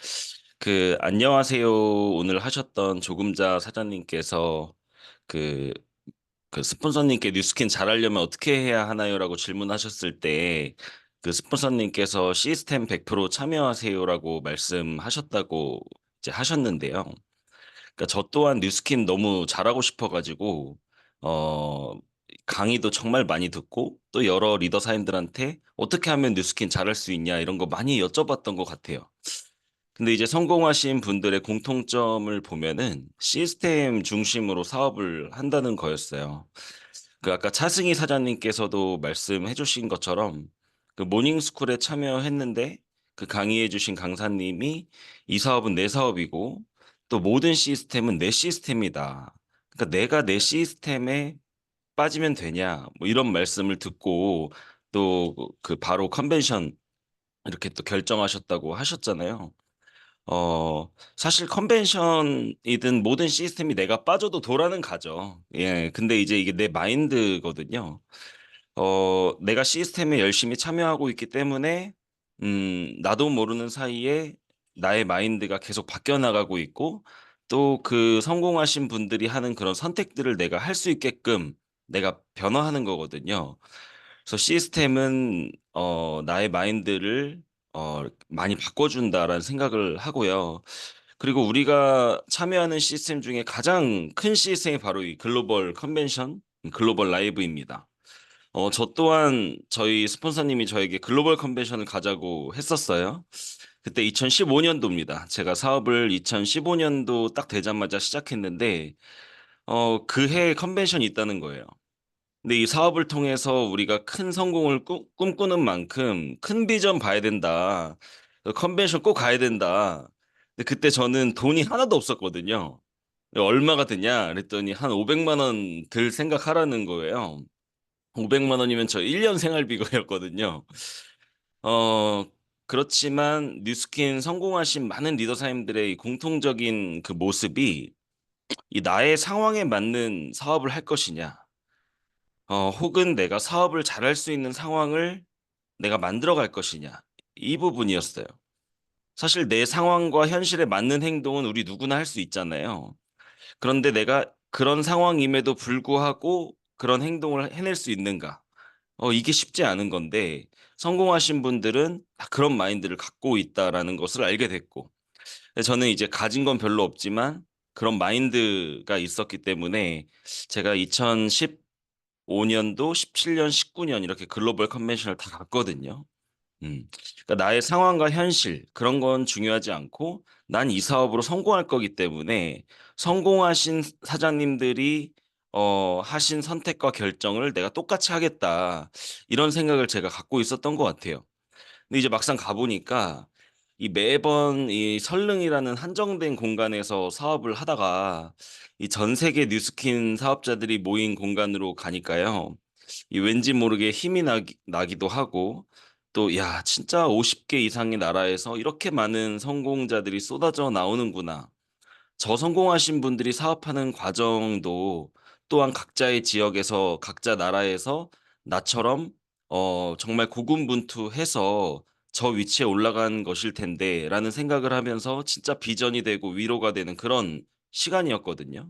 안녕하세요. 오늘 하셨던 조금자 사장님께서 그, 스폰서님께 뉴스킨 잘하려면 어떻게 해야 하나요?라고 질문하셨을 때 그 스폰서님께서 시스템 100% 참여하세요라고 말씀하셨다고 이제 하셨는데요. 그러니까 저 또한 뉴스킨 너무 잘하고 싶어가지고 어, 강의도 정말 많이 듣고 또 여러 리더 사님들한테 어떻게 하면 뉴스킨 잘할 수 있냐 이런 거 많이 여쭤봤던 것 같아요. 근데 이제 성공하신 분들의 공통점을 보면은 시스템 중심으로 사업을 한다는 거였어요. 아까 차승희 사장님께서도 말씀해 주신 것처럼 그 모닝스쿨에 참여했는데 그 강의해 주신 강사님이 이 사업은 내 사업이고 또 모든 시스템은 내 시스템이다. 그러니까 내가 내 시스템에 빠지면 되냐 뭐 이런 말씀을 듣고 또 바로 컨벤션 이렇게 또 결정하셨다고 하셨잖아요. 사실 컨벤션이든 모든 시스템이 내가 빠져도 돌아는 가죠. 예. 근데 이제 이게 내 마인드거든요. 내가 시스템에 열심히 참여하고 있기 때문에 나도 모르는 사이에 나의 마인드가 계속 바뀌어 나가고 있고 또 그 성공하신 분들이 하는 그런 선택들을 내가 할 수 있게끔 내가 변화하는 거거든요. 그래서 시스템은 나의 마인드를 많이 바꿔준다라는 생각을 하고요. 그리고 우리가 참여하는 시스템 중에 가장 큰 시스템이 바로 이 글로벌 컨벤션, 글로벌 라이브입니다. 저 또한 저희 스폰서님이 저에게 글로벌 컨벤션을 가자고 했었어요. 그때 2015년도입니다. 제가 사업을 2015년도 딱 되자마자 시작했는데, 그해 컨벤션이 있다는 거예요. 근데 이 사업을 통해서 우리가 큰 성공을 꿈꾸는 만큼 큰 비전 봐야 된다. 컨벤션 꼭 가야 된다. 근데 그때 저는 돈이 하나도 없었거든요. 얼마가 드냐? 그랬더니 한 500만 원 들 생각하라는 거예요. 500만 원이면 저 1년 생활비거였거든요. 어, 그렇지만 뉴스킨 성공하신 많은 리더사님들의 이 공통적인 그 모습이 이 나의 상황에 맞는 사업을 할 것이냐, 혹은 내가 사업을 잘할 수 있는 상황을 내가 만들어 갈 것이냐, 이 부분이었어요. 사실 내 상황과 현실에 맞는 행동은 우리 누구나 할 수 있잖아요. 그런데 내가 그런 상황임에도 불구하고 그런 행동을 해낼 수 있는가? 이게 쉽지 않은 건데 성공하신 분들은 다 그런 마인드를 갖고 있다라는 것을 알게 됐고 저는 이제 가진 건 별로 없지만 그런 마인드가 있었기 때문에 제가 2015년도, 17년, 19년 이렇게 글로벌 컨벤션을 다 갔거든요. 그러니까 나의 상황과 현실 그런 건 중요하지 않고 난 이 사업으로 성공할 거기 때문에 성공하신 사장님들이 하신 선택과 결정을 내가 똑같이 하겠다. 이런 생각을 제가 갖고 있었던 것 같아요. 근데 이제 막상 가보니까 이 매번 이 설릉이라는 한정된 공간에서 사업을 하다가 이 전 세계 뉴스킨 사업자들이 모인 공간으로 가니까요. 이 왠지 모르게 힘이 나기도 하고 또 야, 진짜 50개 이상의 나라에서 이렇게 많은 성공자들이 쏟아져 나오는구나. 저 성공하신 분들이 사업하는 과정도 또한 각자의 지역에서 각자 나라에서 나처럼 정말 고군분투해서 저 위치에 올라간 것일 텐데라는 생각을 하면서 진짜 비전이 되고 위로가 되는 그런 시간이었거든요.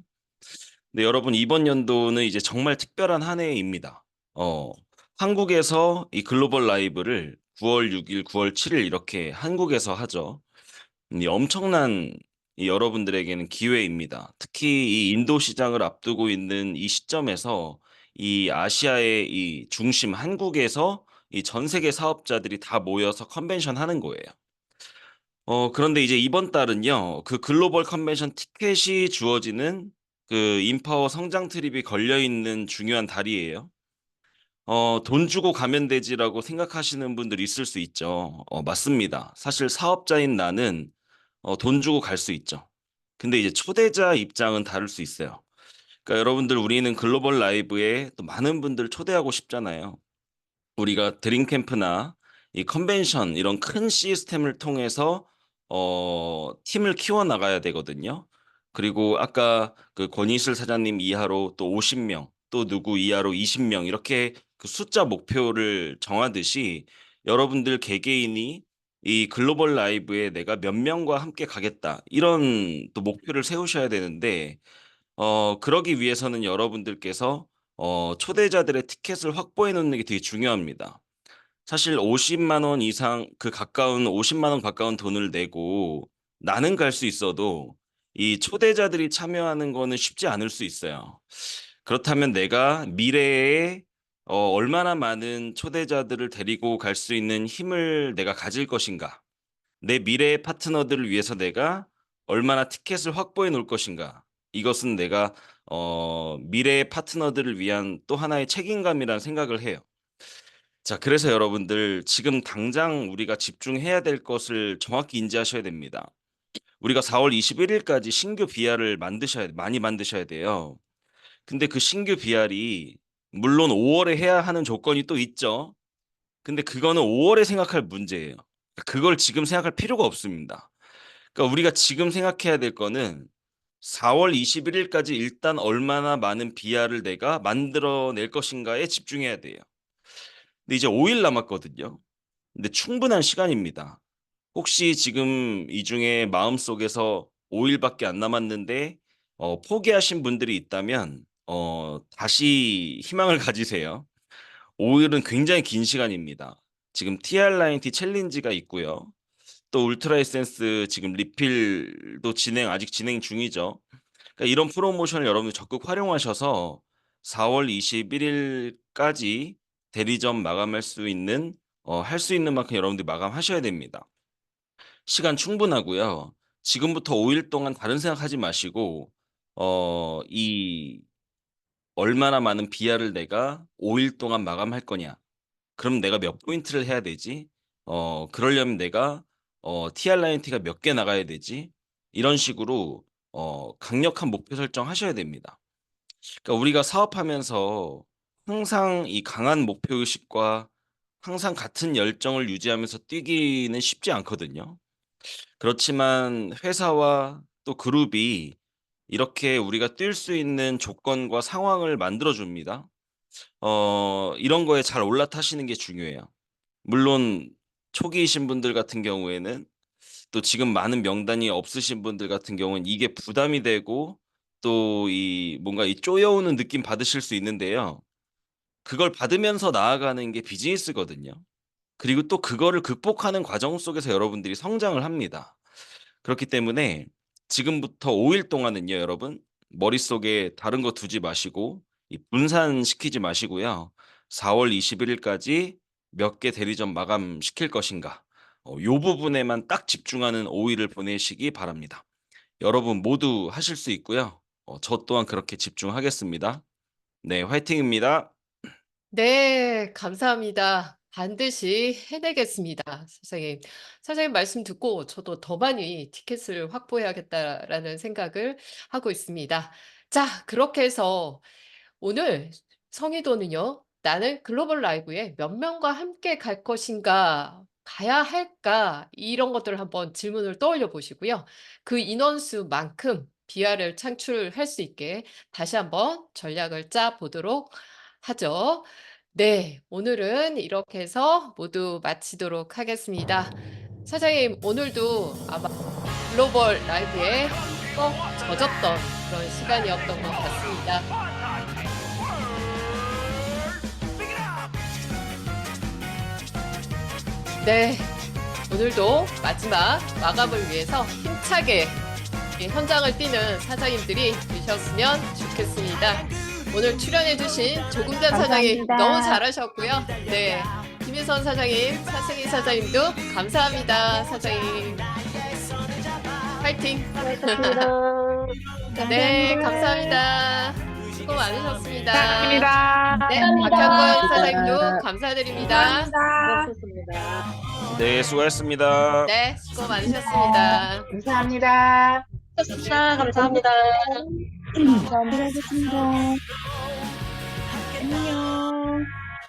근데 여러분 이번 연도는 이제 정말 특별한 한 해입니다. 어, 한국에서 이 글로벌 라이브를 9월 6일, 9월 7일 이렇게 한국에서 하죠. 이 엄청난 여러분들에게는 기회입니다. 특히 이 인도 시장을 앞두고 있는 이 시점에서 이 아시아의 이 중심 한국에서 이 전 세계 사업자들이 다 모여서 컨벤션 하는 거예요. 그런데 이제 이번 달은요, 그 글로벌 컨벤션 티켓이 주어지는 그 인파워 성장 트립이 걸려 있는 중요한 달이에요. 돈 주고 가면 되지라고 생각하시는 분들이 있을 수 있죠. 맞습니다. 사실 사업자인 나는 돈 주고 갈 수 있죠. 근데 이제 초대자 입장은 다를 수 있어요. 그러니까 여러분들 우리는 글로벌 라이브에 또 많은 분들 초대하고 싶잖아요. 우리가 드림 캠프나 이 컨벤션 이런 큰 시스템을 통해서 팀을 키워 나가야 되거든요. 그리고 아까 그 권희슬 사장님 이하로 또 50명, 또 누구 이하로 20명 이렇게 그 숫자 목표를 정하듯이 여러분들 개개인이 이 글로벌 라이브에 내가 몇 명과 함께 가겠다. 이런 또 목표를 세우셔야 되는데 그러기 위해서는 여러분들께서 초대자들의 티켓을 확보해 놓는 게 되게 중요합니다. 사실 50만 원 이상 가까운 50만 원 가까운 돈을 내고 나는 갈 수 있어도 이 초대자들이 참여하는 거는 쉽지 않을 수 있어요. 그렇다면 내가 미래에 얼마나 많은 초대자들을 데리고 갈 수 있는 힘을 내가 가질 것인가? 내 미래의 파트너들을 위해서 내가 얼마나 티켓을 확보해 놓을 것인가? 이것은 내가 미래의 파트너들을 위한 또 하나의 책임감이라는 생각을 해요. 자, 그래서 여러분들 지금 당장 우리가 집중해야 될 것을 정확히 인지하셔야 됩니다. 우리가 4월 21일까지 신규 BR을 많이 만드셔야 돼요. 근데 그 신규 BR이 물론 5월에 해야 하는 조건이 또 있죠. 근데 그거는 5월에 생각할 문제예요. 그걸 지금 생각할 필요가 없습니다. 그러니까 우리가 지금 생각해야 될 거는 4월 21일까지 일단 얼마나 많은 BR을 내가 만들어낼 것인가에 집중해야 돼요. 근데 이제 5일 남았거든요. 근데 충분한 시간입니다. 혹시 지금 이 중에 마음속에서 5일밖에 안 남았는데 포기하신 분들이 있다면 다시 희망을 가지세요. 5일은 굉장히 긴 시간입니다. 지금 TR90 챌린지가 있고요. 또 울트라 에센스 지금 리필도 아직 진행 중이죠. 그러니까 이런 프로모션을 여러분들 적극 활용하셔서 4월 21일까지 대리점 마감할 수 있는 할 수 있는 만큼 여러분들이 마감하셔야 됩니다. 시간 충분하고요. 지금부터 5일 동안 다른 생각하지 마시고 이 얼마나 많은 BR을 내가 5일 동안 마감할 거냐. 그럼 내가 몇 포인트를 해야 되지? 그러려면 내가 TR90가 몇 개 나가야 되지? 이런 식으로 강력한 목표 설정하셔야 됩니다. 그러니까 우리가 사업하면서 항상 이 강한 목표 의식과 항상 같은 열정을 유지하면서 뛰기는 쉽지 않거든요. 그렇지만 회사와 또 그룹이 이렇게 우리가 뛸 수 있는 조건과 상황을 만들어 줍니다. 이런 거에 잘 올라타시는 게 중요해요. 물론 초기이신 분들 같은 경우에는 또 지금 많은 명단이 없으신 분들 같은 경우는 이게 부담이 되고 또 뭔가 쪼여오는 느낌 받으실 수 있는데요. 그걸 받으면서 나아가는 게 비즈니스거든요. 그리고 또 그거를 극복하는 과정 속에서 여러분들이 성장을 합니다. 그렇기 때문에 지금부터 5일 동안은요, 여러분 머릿속에 다른 거 두지 마시고 분산시키지 마시고요. 4월 21일까지 몇 개 대리점 마감시킬 것인가. 요 부분에만 딱 집중하는 5일을 보내시기 바랍니다. 여러분 모두 하실 수 있고요. 저 또한 그렇게 집중하겠습니다. 네, 화이팅입니다. 네, 감사합니다. 반드시 해내겠습니다, 사장님. 사장님 말씀 듣고 저도 더 많이 티켓을 확보해야겠다라는 생각을 하고 있습니다. 자, 그렇게 해서 오늘 성의도는요, 나는 글로벌 라이브에 몇 명과 함께 갈 것인가, 가야 할까, 이런 것들을 한번 질문을 떠올려 보시고요. 그 인원수만큼 BR을 창출할 수 있게 다시 한번 전략을 짜 보도록 하죠. 네, 오늘은 이렇게 해서 모두 마치도록 하겠습니다. 사장님, 오늘도 아마 글로벌 라이브에 꼭 젖었던 그런 시간이었던 것 같습니다. 네, 오늘도 마지막 마감을 위해서 힘차게 현장을 뛰는 사장님들이 되셨으면 좋겠습니다. 오늘 출연해주신 조금전 사장님 너무 잘하셨고요. 네, 김인선 사장님, 차승희 사장님도 감사합니다. 사장님, 파이팅! 네, 감사합니다. 수고 많으셨습니다. 감사합니다. 네, 박현권 사장님도 감사드립니다. 네, 수고하셨습니다. 네, 수고 많으셨습니다. 감사합니다. 감사합니다. 안녕.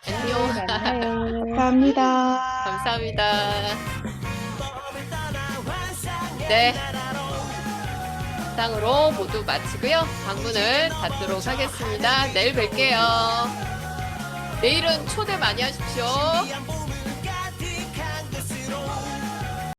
안녕. 감사합니다. 감사합니다. 네. 이상으로 모두 마치고요. 방문을 닫도록 하겠습니다. 내일 뵐게요. 내일은 초대 많이 하십시오.